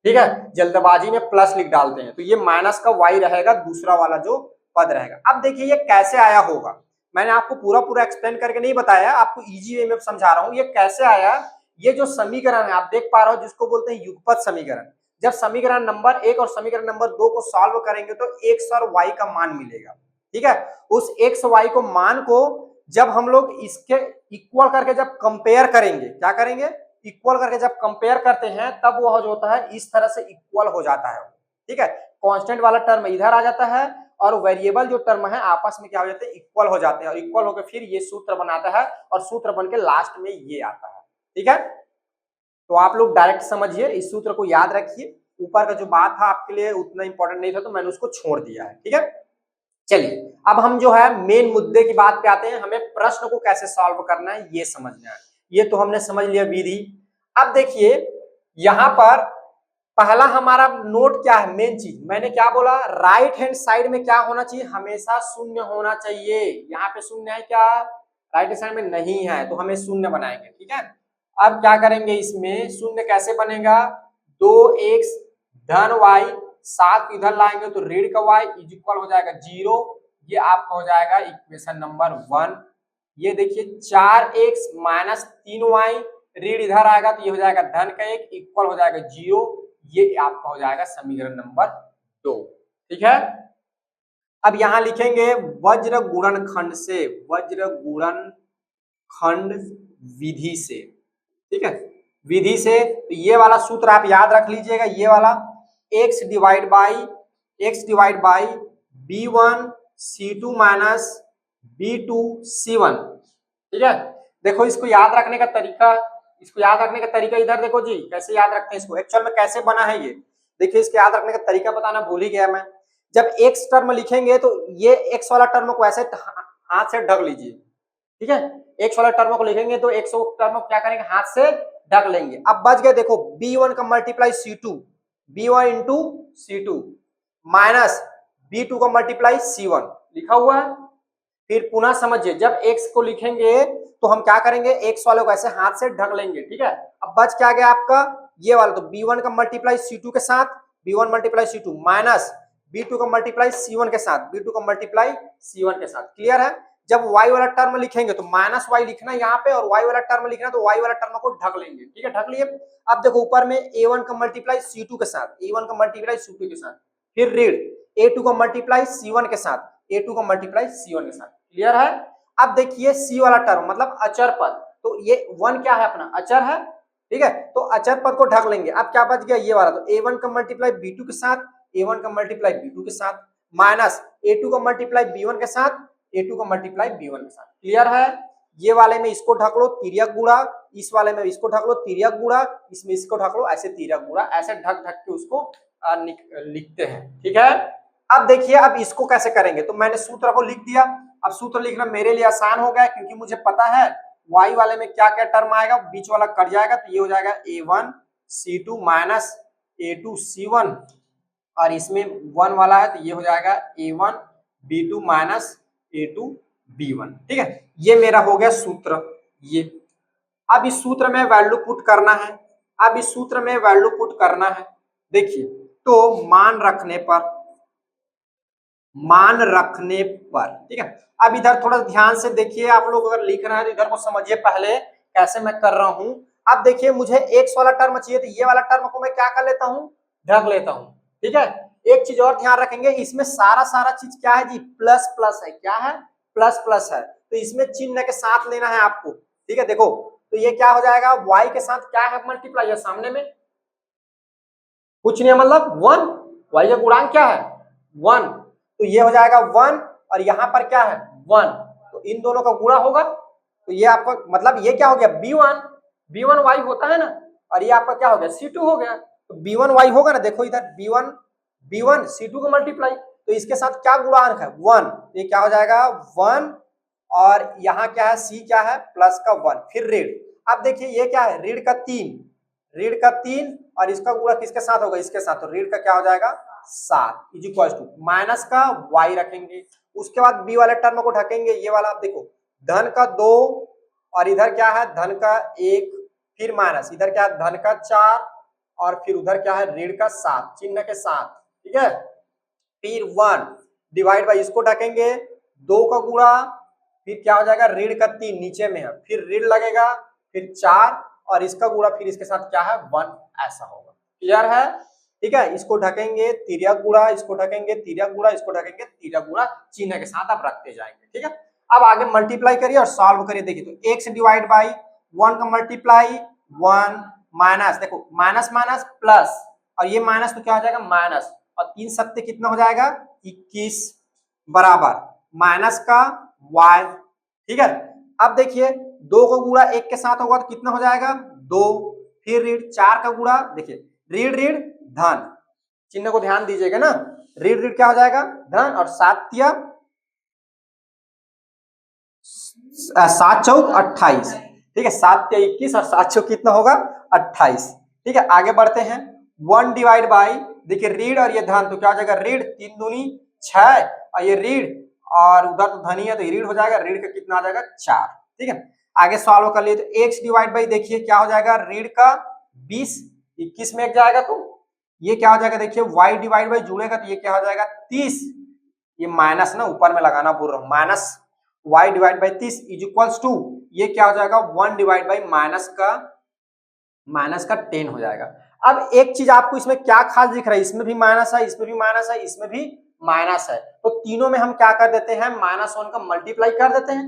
ठीक है, जल्दबाजी में प्लस लिख डालते हैं, तो ये माइनस का y रहेगा, दूसरा वाला जो पद रहेगा। अब देखिए ये कैसे आया होगा, मैंने आपको पूरा पूरा एक्सप्लेन करके नहीं बताया, आपको इजी वे में समझा रहा हूं ये कैसे आया। ये जो समीकरण है आप देख पा रहे हो जिसको बोलते हैं युगपत समीकरण, जब समीकरण नंबर 1 और समीकरण नंबर 2 को सॉल्व करेंगे तो x और y का मान मिलेगा। ठीक है, उस x y को मान को जब हम लोग इसके इक्वल करके जब कंपेयर करेंगे, क्या करेंगे, इक्वल करके जब कंपेयर करते हैं तब वह जो होता है इस तरह से इक्वल हो जाता है। ठीक है, कांस्टेंट वाला टर्म इधर आ जाता है और वेरिएबल जो टर्म है आपस में क्या हो जाते हैं, इक्वल हो जाते हैं, और इक्वल होकर फिर ये सूत्र बनाता है और सूत्र बन के लास्ट में ये आता है। ठीक है, तो आप लोग डायरेक्ट समझिए, इस सूत्र को याद रखिए। ऊपर का जो बात था आपके लिए उतना इंपॉर्टेंट नहीं था तो मैंने उसको छोड़ दिया है। ठीक है, चलिए अब हम जो है मेन मुद्दे की बात पे आते हैं, हमें प्रश्न को कैसे सॉल्व करना है ये समझना है। ये तो हमने समझ लिया विधि। अब देखिए यहां पर पहला हमारा नोट क्या है, मेन चीज मैंने क्या बोला, राइट हैंड साइड में क्या होना चाहिए, हमेशा शून्य होना चाहिए। यहाँ पे शून्य है क्या, राइट हैंड साइड में नहीं है, तो हमें शून्य बनाएंगे। ठीक है, अब क्या करेंगे, इसमें शून्य कैसे बनेगा, 2x धन y, 7 इधर लाएंगे तो ऋण का y इज इक्वल हो जाएगा 0। ये आपका हो जाएगा इक्वेशन नंबर 1। ये देखिए 4x माइनस 3y, ऋण इधर आएगा तो ये हो जाएगा धन का 1 इक्वल हो जाएगा 0। ये आपका हो जाएगा समीकरण नंबर 2। ठीक है, अब यहां लिखेंगे वज्र गुणनखंड से, वज्र गुणनखंड विधि से। ठीक है, विधि से, तो ये वाला सूत्र आप याद रख लीजिएगा, ये वाला x divide by b1 c2 minus b2 c1। ठीक है, देखो इसको याद रखने का तरीका, इसको याद रखने का तरीका इधर देखो जी, कैसे याद रखते हैं इसको, एक्चुअल में कैसे बना है ये देखिए, इसके याद रखने का तरीका बताना भूल ही गया मैं। जब x टर्म लिखेंगे तो ये x वाला टर्म को ऐसे हाथ से ढक लीजिए। ठीक है, x वाला टर्म को लिखेंगे तो x टर्म को क्या करेंगे, हाथ से ढक लेंगे। अब बच गए, देखो b1 का multiply c2, b1 into c2 minus b2 का मल्टीप्लाई c1 लिखा हुआ है। फिर पुनः समझिए, जब x को लिखेंगे तो हम क्या करेंगे, x वाले को ऐसे हाथ से ढक लेंगे। ठीक है, अब बच क्या गया आपका ये वाला, तो b1 का मल्टीप्लाई c2 के साथ, b1 multiply c2 minus b2 का मल्टीप्लाई c1 के साथ, b2 का मल्टीप्लाई c1 के साथ। क्लियर है, जब y वाला टर्म लिखेंगे तो माइनस y लिखना है यहाँ पे, और y वाला टर्म लिखना है तो y वाला टर्म को ढक लेंगे। ठीक है, ढक लिए। अब देखो ऊपर में a1 का मल्टीप्लाई c2 के साथ, a1 का मल्टीप्लाई c2 के साथ, फिर ऋण a2 का मल्टीप्लाई c1 के साथ, a2 का मल्टीप्लाई c1 के साथ। क्लियर है, अब देखिए c वाला टर्म मतलब अचर पद, तो ये 1 क्या है अपना, अचर है। ठीक है, तो अचर पद को ढक लेंगे। अब क्या बच गया ये वाला, तो a1 का मल्टीप्लाई b2 के साथ, a1 का मल्टीप्लाई b2 के साथ माइनस a2 का मल्टीप्लाई b1 के साथ, a2 का मल्टीप्लाई b1 के साथ। क्लियर है, ये वाले में इसको ढक लो तिर्यक गुणा, इस वाले में इसको ढक लो तिर्यक गुणा, इसमें इसको ढक लो ऐसे तिर्यक गुणा, ऐसे ढक ढक के उसको लिखते हैं। ठीक है, अब देखिए अब इसको कैसे करेंगे, तो मैंने सूत्र को लिख दिया। अब सूत्र लिखना मेरे लिए आसान हो गया, क्योंकि मुझे पता है y वाले में क्या क्या टर्म आएगा, बीच वाला कट जाएगा, तो ये हो जाएगा a1 c2 minus a2 c1, और इसमें 1 वाला है तो ये हो जाएगा a1 b2 minus a2 b1। ठीक है, ये मेरा हो गया सूत्र। ये अब इस सूत्र में वैल्यू पुट करना है, अब इस सूत्र में वैल्यू पुट करना है। देखिए, तो मान रखने पर, मान रखने पर, ठीक है, अब इधर थोड़ा ध्यान से देखिए, आप लोग अगर लिख रहे हैं तो इधर को समझिए पहले कैसे मैं कर रहा हूं। अब देखिए मुझे x वाला टर्म चाहिए, तो ये वाला टर्म को मैं क्या कर लेता हूं, ढक लेता हूं। ठीक है, एक चीज और ध्यान रखेंगे, इसमें सारा चीज क्या है जी, प्लस प्लस है, क्या है, प्लस प्लस है, तो इसमें चिन्ह के साथ लेना है आपको। ठीक है, देखो तो ये क्या हो जाएगा, y के साथ क्या है मल्टीप्लाई है, सामने में कुछ नहीं है, मतलब 1, y का गुणांक क्या है 1, तो ये हो जाएगा 1, और यहाँ पर क्या है 1, तो इन दोनों का गुणा होगा, तो ये आपका मतलब ये क्या हो गया b1 y होता है ना, और ये आपका क्या हो गया c2 हो गया, तो b1 y होगा ना, देखो इधर b1 c2 का मल्टीप्लाई, तो इसके साथ क्या गुणांक है 1, ये क्या हो जाएगा 1, और यहाँ क्या है c क्या है प्लस का 1, फिर ऋण। अब देखिए ये क्या है ऋण का 3, ऋण का 3, और इसका गुणा किसके साथ होगा, इसके साथ, तो ऋण का क्या हो जाएगा 7 इज इक्वल टू माइनस का y रखेंगे। उसके बाद b वाले टर्म को ढकेंगे, ये वाला देखो धन का 2, और इधर क्या है धन का 1, फिर माइनस, इधर क्या है धन का 4, और फिर उधर क्या है ऋण का 7 चिन्ह के साथ। ठीक है, फिर 1 डिवाइड बाई, इसको ढकेंगे 2 का गुणा, फिर क्या हो जाएगा ऋण का 3 नीचे में है, फिर ऋण लगेगा, फिर 4, और इसका गुणा फिर इसके साथ क्या है 1, ऐसा होगा। क्लियर है, ठीक है, इसको ढकेंगे तिर्यक गुणा, इसको ढकेंगे तिर्यक गुणा, इसको ढकेंगे तिर्यक गुणा, चिन्ह के साथ आप रखते जाएंगे। ठीक है, अब आगे मल्टीप्लाई करिए और सॉल्व करिए। देखिए तो x डिवाइड बाई 1 का मल्टीप्लाई 1 माइनस, देखो माइनस माइनस प्लस, और ये माइनस तो क्या हो जाएगा माइनस, और 3 सत्ते कितना हो जाएगा 21 बराबर माइनस का y। ठीक है, अब देखिए 2 का गुणा 1 के साथ होगा तो कितना हो जाएगा 2, फिर ऋण 4 का गुणा, देखिए ऋण ऋण धन, चिन्ह को ध्यान दीजिएगा ना, ऋण ऋण क्या हो जाएगा धन, और 7 चौक 28। ठीक है, 7 या 21 और 7 चौक कितना होगा 28। ठीक है, आगे बढ़ते हैं, 1 डिवाइड बाई, देखिए रीढ़ और ये धन, तो क्या हो जाएगा रीढ़ 3 दूनी 6 और ये रीढ़ और उधर तो धनी है तो ये रीढ़ हो जाएगा, रीढ़ का कितना आ जाएगा 4। ठीक है, आगे सॉल्व कर लिए तो x डिवाइड बाई, देखिए क्या हो जाएगा रीढ़ का 20, 21 में एक जाएगा तो ये क्या हो जाएगा, देखिए y डिवाइड बाई जुड़ेगा तो ये क्या हो जाएगा 30, ये माइनस ना ऊपर में लगाना बोल रहा हूं, minus y divide by 30 is equals to ये क्या हो जाएगा 1 डिवाइड बाई माइनस का 10 हो जाएगा। अब एक चीज आपको इसमें क्या खास दिख रहा है, इसमें भी माइनस है, इसमें भी माइनस है, इसमें भी माइनस है, तो तीनों में हम क्या कर देते हैं -1 का मल्टीप्लाई कर देते हैं।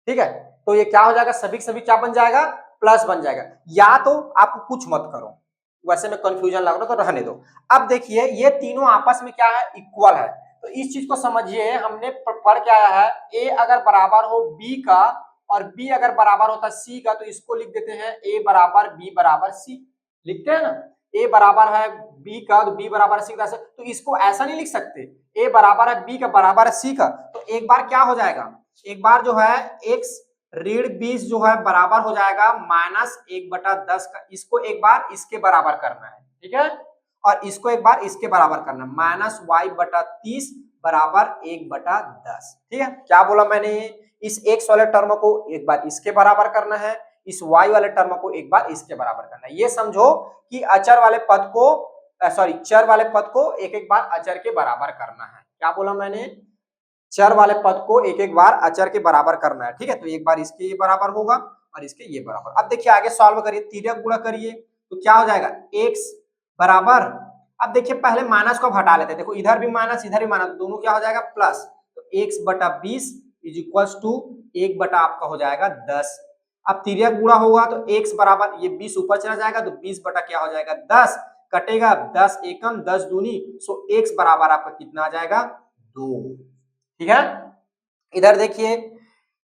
ठीक है, तो ये क्या हो जाएगा सभी क्या बन जाएगा प्लस बन जाएगा। या तो आपको कुछ मत करो, वैसे में कंफ्यूजन लग रहा तो रहने दो। अब देखिए ये तीनों आपस में क्या है इक्वल है, तो इस चीज को समझिए, हमने पढ़ के आया है ए अगर बराबर हो बी का और बी अगर बराबर होता है सी का, तो इसको लिख देते हैं ए बराबर बी बराबर सी, लिखते हैं ना, ए बराबर है बी का तो बी बराबर सी का, तो इसको ऐसा नहीं लिख सकते ए बराबर है बी का बराबर है सी का, तो एक बार क्या हो जाएगा, एक बार जो है x ऋण 20 जो है बराबर हो जाएगा -1/10 का, इसको एक बार इसके बराबर करना है। ठीक है, और इसको एक बार इसके बराबर करना -y/30 बराबर 1/10। ठीक है, क्या बोला मैंने, इस x वाले टर्म को एक बार इसके बराबर करना है, इस y वाले टर्म को एक बार इसके बराबर करना है। ये समझो कि अचर वाले पद को सॉरी चर वाले पद को एक एक बार अचर के बराबर करना है। क्या बोला मैंने, चर वाले पद को एक एक बार अचर के बराबर करना है। ठीक है, तो एक बार इसके ये बराबर होगा और इसके ये बराबर। अब देखिए आगे सॉल्व करिए, तिर्यक गुणा करिए तो क्या हो जाएगा x बराबर, अब देखिए पहले माइनस को हटा लेते हैं, देखो इधर भी माइनस इधर भी माइनस, दोनों क्या हो जाएगा प्लस, तो x/20 इज इक्वल्स टू 1 आपका हो जाएगा 10। अब तिर्यक गुणा होगा तो x बराबर, ये 20 ऊपर चला जाएगा तो 20 बटा क्या हो जाएगा 10, कटेगा 10 एकम 10 दूनी, सो x बराबर आपका कितना आ जाएगा 2। ठीक है, इधर देखिए,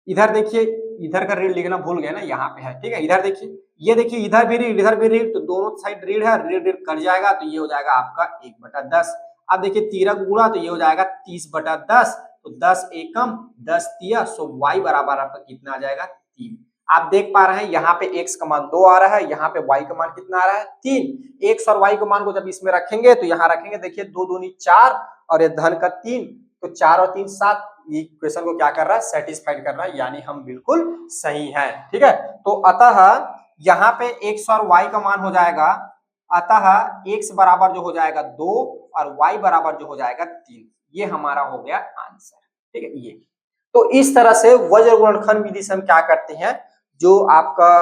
इधर देखिए, इधर का रीड लिखना भूल गया ना, यहाँ पे है। ठीक है, इधर देखिए, ये देखिए इधर भी रीड इधर भी रीड, तो दोनों साइड रीड है, रीड रीड कट जाएगा तो ये हो जाएगा आपका 1/10। अब देखिए तिरक गुणा तो ये हो जाएगा 30/10, तो 10 एकम 10 तिया, सो y बराबर आपका कितना आ जाएगा 3। आप देख पा रहे हैं यहाँ पे x का मान 2 आ रहा है, यहाँ पे y का मान कितना आ रहा है 3। x और y का मान को जब इसमें रखेंगे तो यहाँ रखेंगे, देखिए 2 दूनी 4 और ये धन का 3, तो 4 और 3 7, ये इक्वेशन को क्या कर रहा है सेटिस्फाइड कर रहा है, यानी हम बिल्कुल सही हैं। ठीक है, तो अतः यहाँ पे x और y का मान हो जाएगा, अतः x बराबर जो हो जाएगा 2 और y बराबर जो हो जाएगा 3, ये हमारा हो गया आंसर। ठीक है, ये तो इस तरह से वज्र गुणनखंड विधि से हम क्या करते हैं, जो आपका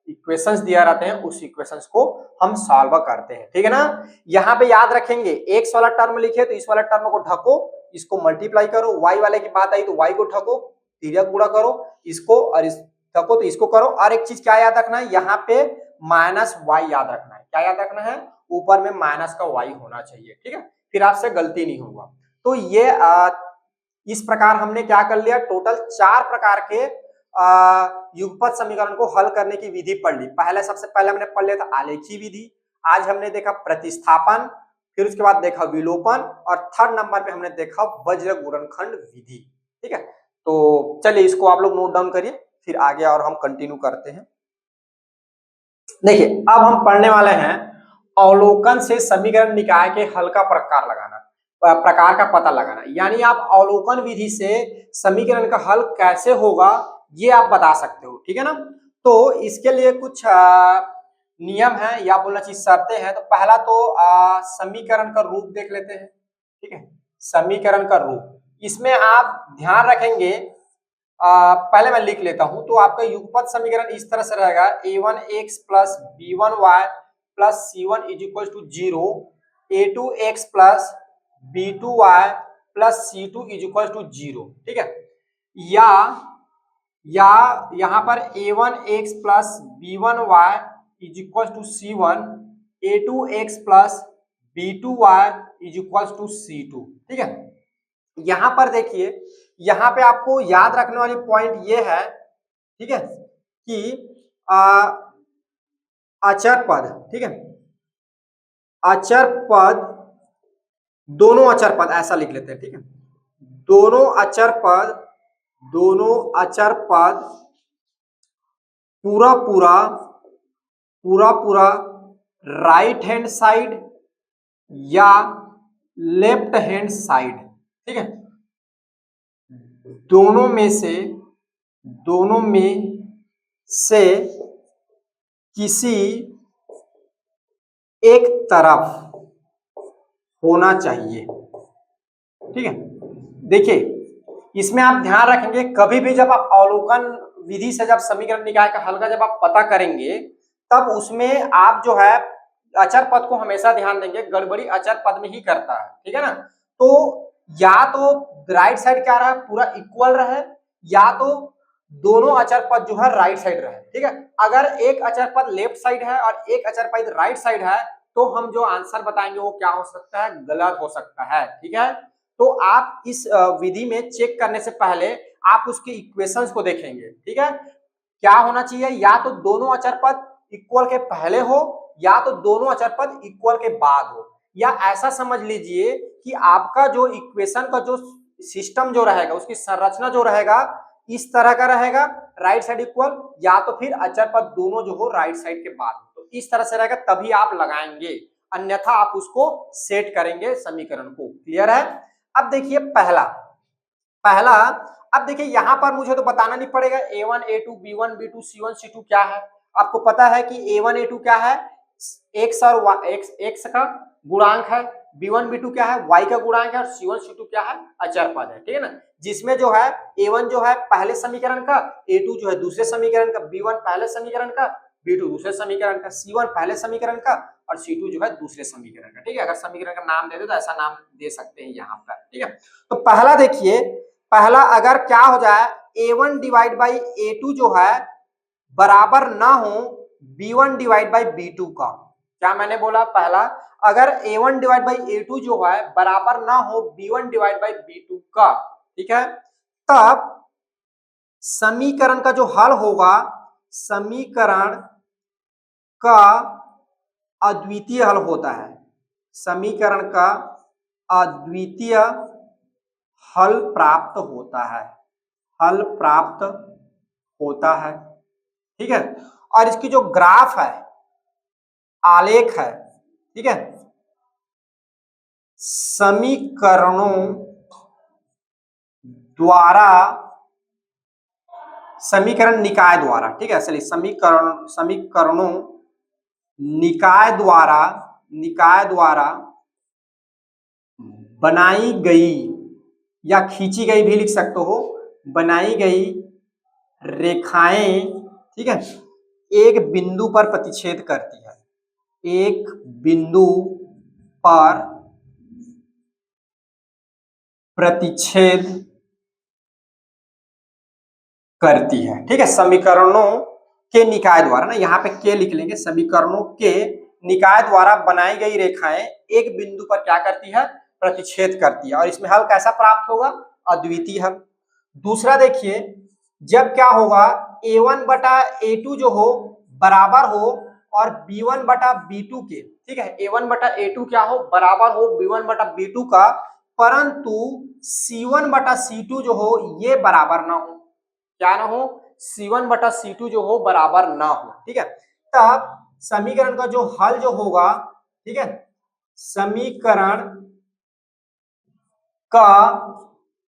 इक्वेशंस दिया रहते हैं उस इक्वेशंस को हम सॉल्व करते हैं। ठीक है ना, यहाँ पे याद रखेंगे x वाला टर्म लिखे तो इस वाला टर्म को ढको, इसको मल्टीप्लाई करो, y वाले की बात आई तो y को ढको, तिर्यक गुणा करो इसको और इस ढको तो इसको करो। और एक चीज क्या याद रखना है, यहाँ पे -y याद रखना है, क्या याद रखना है, ऊपर में माइनस का y होना चाहिए। ठीक है, फिर आपसे गलती नहीं होगा। तो ये इस प्रकार हमने क्या कर लिया, टोटल 4 प्रकार के युगपत समीकरण को हल करने की विधि पढ़ ली। पहले सबसे पहले हमने पढ़ लिया था आलेखी विधि, आज हमने देखा प्रतिस्थापन, फिर उसके बाद देखा विलोपन, और थर्ड नंबर पे हमने देखा वज्र गुणनखंड विधि। ठीक है, तो चलिए इसको आप लोग नोट डाउन करिए, फिर आगे और हम कंटिन्यू करते हैं। देखिए अब हम पढ़ने वाले हैं अवलोकन से समीकरण निकाय के हल का प्रकार लगाना, प्रकार का पता लगाना, यानी आप अवलोकन विधि से समीकरण का हल कैसे होगा ये आप बता सकते हो। ठीक है ना, तो इसके लिए कुछ नियम है या बोलना चाहिए शर्तें हैं। तो पहला तो समीकरण का रूप देख लेते हैं। ठीक है, समीकरण का रूप, इसमें आप ध्यान रखेंगे, पहले मैं लिख लेता हूं, तो आपका युगपत समीकरण इस तरह से रहेगा a1x plus b1y plus c1 is equal to 0, a2x plus b2y plus c2 is equal to 0। ठीक है, या यहाँ पर a1x plus b1y is equal to c1, a2x plus b2y is equal to c2। ठीक है, यहां पर देखिए, यहां पे आपको याद रखने वाली पॉइंट ये है, ठीक है, कि अचर पद, ठीक है, अचर पद, दोनों अचर पद ऐसा लिख लेते हैं। ठीक है, दोनों अचर पद, दोनों अचर पद पूरा पूरा राइट हैंड साइड या लेफ्ट हैंड साइड, ठीक है, दोनों में से किसी एक तरफ होना चाहिए, ठीक है। देखिए इसमें आप ध्यान रखेंगे, कभी भी जब आप अवलोकन विधि से जब समीकरण निकाय का हल का जब आप पता करेंगे तब उसमें आप जो है अचर पद को हमेशा ध्यान देंगे, गड़बड़ी अचर पद में ही करता है, ठीक है ना। तो या तो राइट साइड क्या रहा पूरा इक्वल रहे, या तो दोनों अचर पद जो है राइट साइड रहे, ठीक है। अगर एक अचर पद लेफ्ट साइड है और एक अचर पद राइट साइड है तो हम जो आंसर बताएंगे वो क्या हो सकता है, गलत हो सकता है, ठीक है। तो आप इस विधि में चेक करने से पहले आप उसके इक्वेशंस को देखेंगे, ठीक है। क्या होना चाहिए, या तो दोनों अचर पद इक्वल के पहले हो या तो दोनों अचर पद इक्वल के बाद हो, या ऐसा समझ लीजिए कि आपका जो इक्वेशन का जो सिस्टम जो रहेगा उसकी संरचना जो रहेगा इस तरह का रहेगा, राइट साइड इक्वल, या तो फिर अचर पद दोनों जो हो राइट साइड के बाद, तो इस तरह से रहेगा तभी आप लगाएंगे, अन्यथा आप उसको सेट करेंगे समीकरण को। क्लियर है। अब देखिए पहला पहला अब देखिए यहां पर मुझे तो बताना नहीं पड़ेगा a1 a2 b1 b2 c1 c2 क्या है। आपको पता है कि a1 a2 क्या है, x और x का गुणांक है, b1 b2 क्या है y का गुणांक है, और c1 c2 क्या है अचर पद है, ठीक है ना। जिसमें जो है a1 जो है पहले समीकरण का, a2 जो है दूसरे समीकरण का, b1 पहले समीकरण का, b2 दूसरे समीकरण का, c1 पहले समीकरण का और c2 जो है दूसरे समीकरण का, ठीक है। अगर समीकरण का नाम दे दे तो ऐसा नाम दे सकते हैं यहाँ पर, ठीक है। तो पहला देखिए, पहला अगर क्या हो जाए a1 डिवाइड बाई a2 जो है बराबर ना हो b1 डिवाइड बाई b2 का। क्या मैंने बोला, पहला अगर a1 डिवाइड बाई a2 जो है बराबर ना हो b1 डिवाइड बाई b2 का, ठीक है, तब समीकरण का जो हल होगा, समीकरण का अद्वितीय हल होता है, समीकरण का अद्वितीय हल प्राप्त होता है, हल प्राप्त होता है, ठीक है। और इसकी जो ग्राफ है, आलेख है, ठीक है, समीकरणों द्वारा, समीकरण निकाय द्वारा, ठीक है, चलिए समीकरणों निकाय द्वारा बनाई गई या खींची गई भी लिख सकते हो, बनाई गई रेखाएं, ठीक है, एक बिंदु पर प्रतिच्छेद करती है, एक बिंदु पर प्रतिच्छेद करती है, ठीक है। समीकरणों के निकाय द्वारा ना, यहाँ पे के लिख लेंगे, समीकरणों के निकाय द्वारा बनाई गई रेखाएं एक बिंदु पर क्या करती है, प्रतिच्छेद करती है, और इसमें हल कैसा प्राप्त होगा, अद्वितीय हल। दूसरा देखिए, जब क्या होगा a1 बटा a2 जो हो बराबर हो और b1 बटा b2 के, ठीक है, a1 बटा a2 क्या हो बराबर हो b1 बटा b2 का, परंतु c1 बटा c2 जो हो ये बराबर ना हो, क्या ना हो, c1 बटा c2 जो हो बराबर ना हो, ठीक है। तब समीकरण का जो हल जो होगा, ठीक है, समीकरण का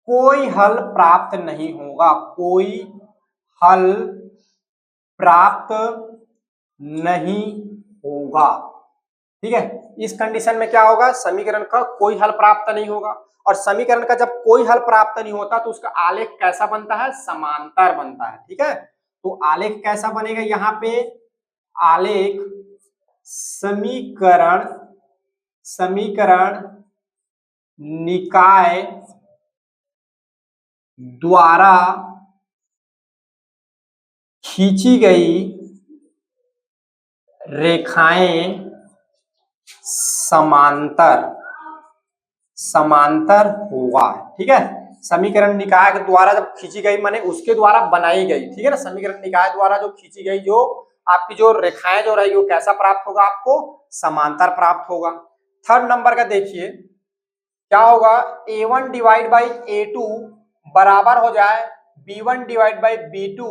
कोई हल प्राप्त नहीं होगा, कोई हल प्राप्त नहीं होगा, ठीक है। इस कंडीशन में क्या होगा, समीकरण का कोई हल प्राप्त नहीं होगा, और समीकरण का जब कोई हल प्राप्त नहीं होता तो उसका आलेख कैसा बनता है, समांतर बनता है, ठीक है। तो आलेख कैसा बनेगा, यहाँ पे आलेख समीकरण निकाय द्वारा खींची गई रेखाएं समांतर होगा, ठीक है। समीकरण निकाय के द्वारा जब खींची गई माने उसके द्वारा बनाई गई, ठीक है ना, समीकरण निकाय द्वारा जो खींची गई जो आपकी जो रेखाएं जो रहेगी वो कैसा प्राप्त होगा, आपको समांतर प्राप्त होगा। थर्ड नंबर का देखिए क्या होगा, a1 डिवाइड बाई a2 बराबर हो जाए b1 डिवाइड बाई b2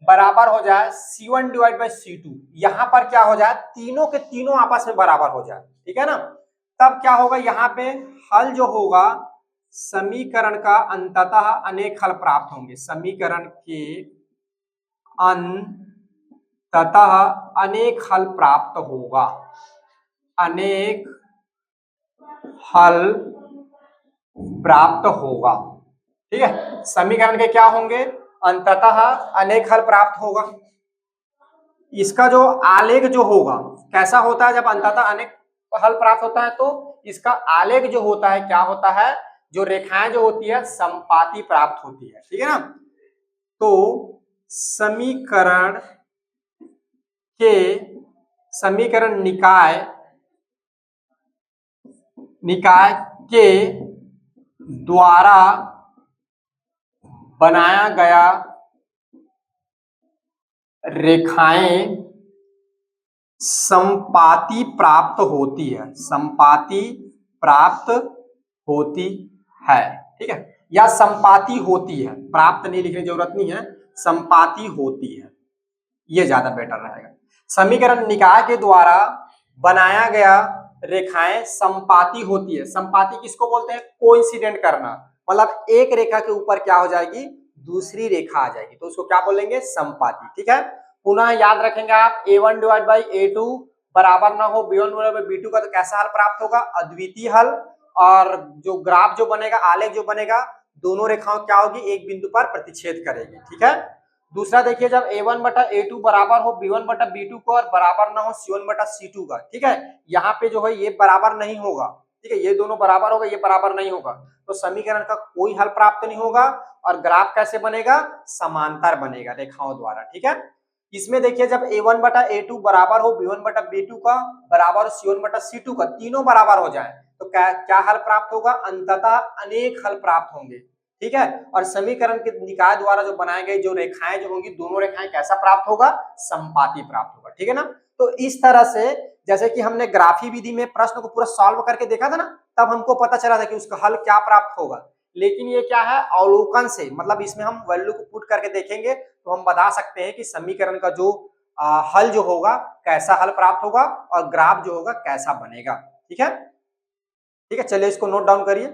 बराबर हो जाए C1 डिवाइड बाई C2, यहां पर क्या हो जाए तीनों के तीनों आपस में बराबर हो जाए, ठीक है ना। तब क्या होगा यहाँ पे हल जो होगा समीकरण का अंततः अनेक हल प्राप्त होंगे, समीकरण के अंततः अनेक हल प्राप्त होगा, अनेक हल प्राप्त होगा, ठीक है। समीकरण के क्या होंगे, अंततः अनेक हल प्राप्त होगा। इसका जो आलेख जो होगा कैसा होता है, जब अंततः अनेक हल प्राप्त होता है तो इसका आलेख जो होता है क्या होता है, जो रेखाएं जो होती है संपाती प्राप्त होती है, ठीक है ना। तो समीकरण के समीकरण निकाय के द्वारा बनाया गया रेखाएं संपाती प्राप्त होती है, संपाती प्राप्त होती है, ठीक है, या संपाती होती है, प्राप्त नहीं लिखने की जरूरत नहीं है, संपाती होती है, ये ज्यादा बेटर रहेगा। समीकरण निकाय के द्वारा बनाया गया रेखाएं संपाती होती है, संपाती किसको बोलते हैं, कोइंसिडेंट करना, मतलब एक रेखा के ऊपर क्या हो जाएगी दूसरी रेखा आ जाएगी, तो उसको क्या बोलेंगे संपाती, ठीक है। पुनः याद रखेंगे आप A1 डिवाइड बाई A2 बराबर ना हो B1 बराबर B2 का, तो कैसा हल प्राप्त होगा, अद्वितीय हल। और जो ग्राफ जो बनेगा, आलेख जो बनेगा, दोनों रेखाओं क्या होगी एक बिंदु पर प्रतिच्छेद करेगी, ठीक है। दूसरा देखिए, जब A1 बटा A2 बराबर हो B1 बटा B2 को और बराबर ना हो C1 बटा C2 का, ठीक है, यहाँ पे जो है ये बराबर नहीं होगा, ठीक है, ये दोनों बराबर होगा, ये बराबर नहीं होगा, तो समीकरण का कोई हल प्राप्त नहीं होगा। और ग्राफ कैसे बनेगा, समांतर बनेगा रेखाओं द्वारा, ठीक है। इसमें देखिए, जब A1 बटा A2 बराबर हो B1 बटा B2 का बराबर C1 बटा C2 का, तीनों बराबर हो जाए तो क्या क्या हल प्राप्त होगा, अंततः अनेक हल प्राप्त होंगे, ठीक है। और समीकरण के निकाय द्वारा जो बनाए गए जो रेखाएं जो होंगी, दोनों रेखाएं कैसा प्राप्त होगा, संपाती प्राप्त होगा, ठीक है ना। तो इस तरह से जैसे कि हमने ग्राफी विधि में प्रश्न को पूरा सॉल्व करके देखा था ना, तब हमको पता चला था कि उसका हल क्या प्राप्त होगा। लेकिन ये क्या है, अवलोकन से, मतलब इसमें हम वैल्यू को पुट करके देखेंगे तो हम बता सकते हैं कि समीकरण का जो हल जो होगा कैसा हल प्राप्त होगा और ग्राफ जो होगा कैसा बनेगा, ठीक है। ठीक है, चलिए इसको नोट डाउन करिए।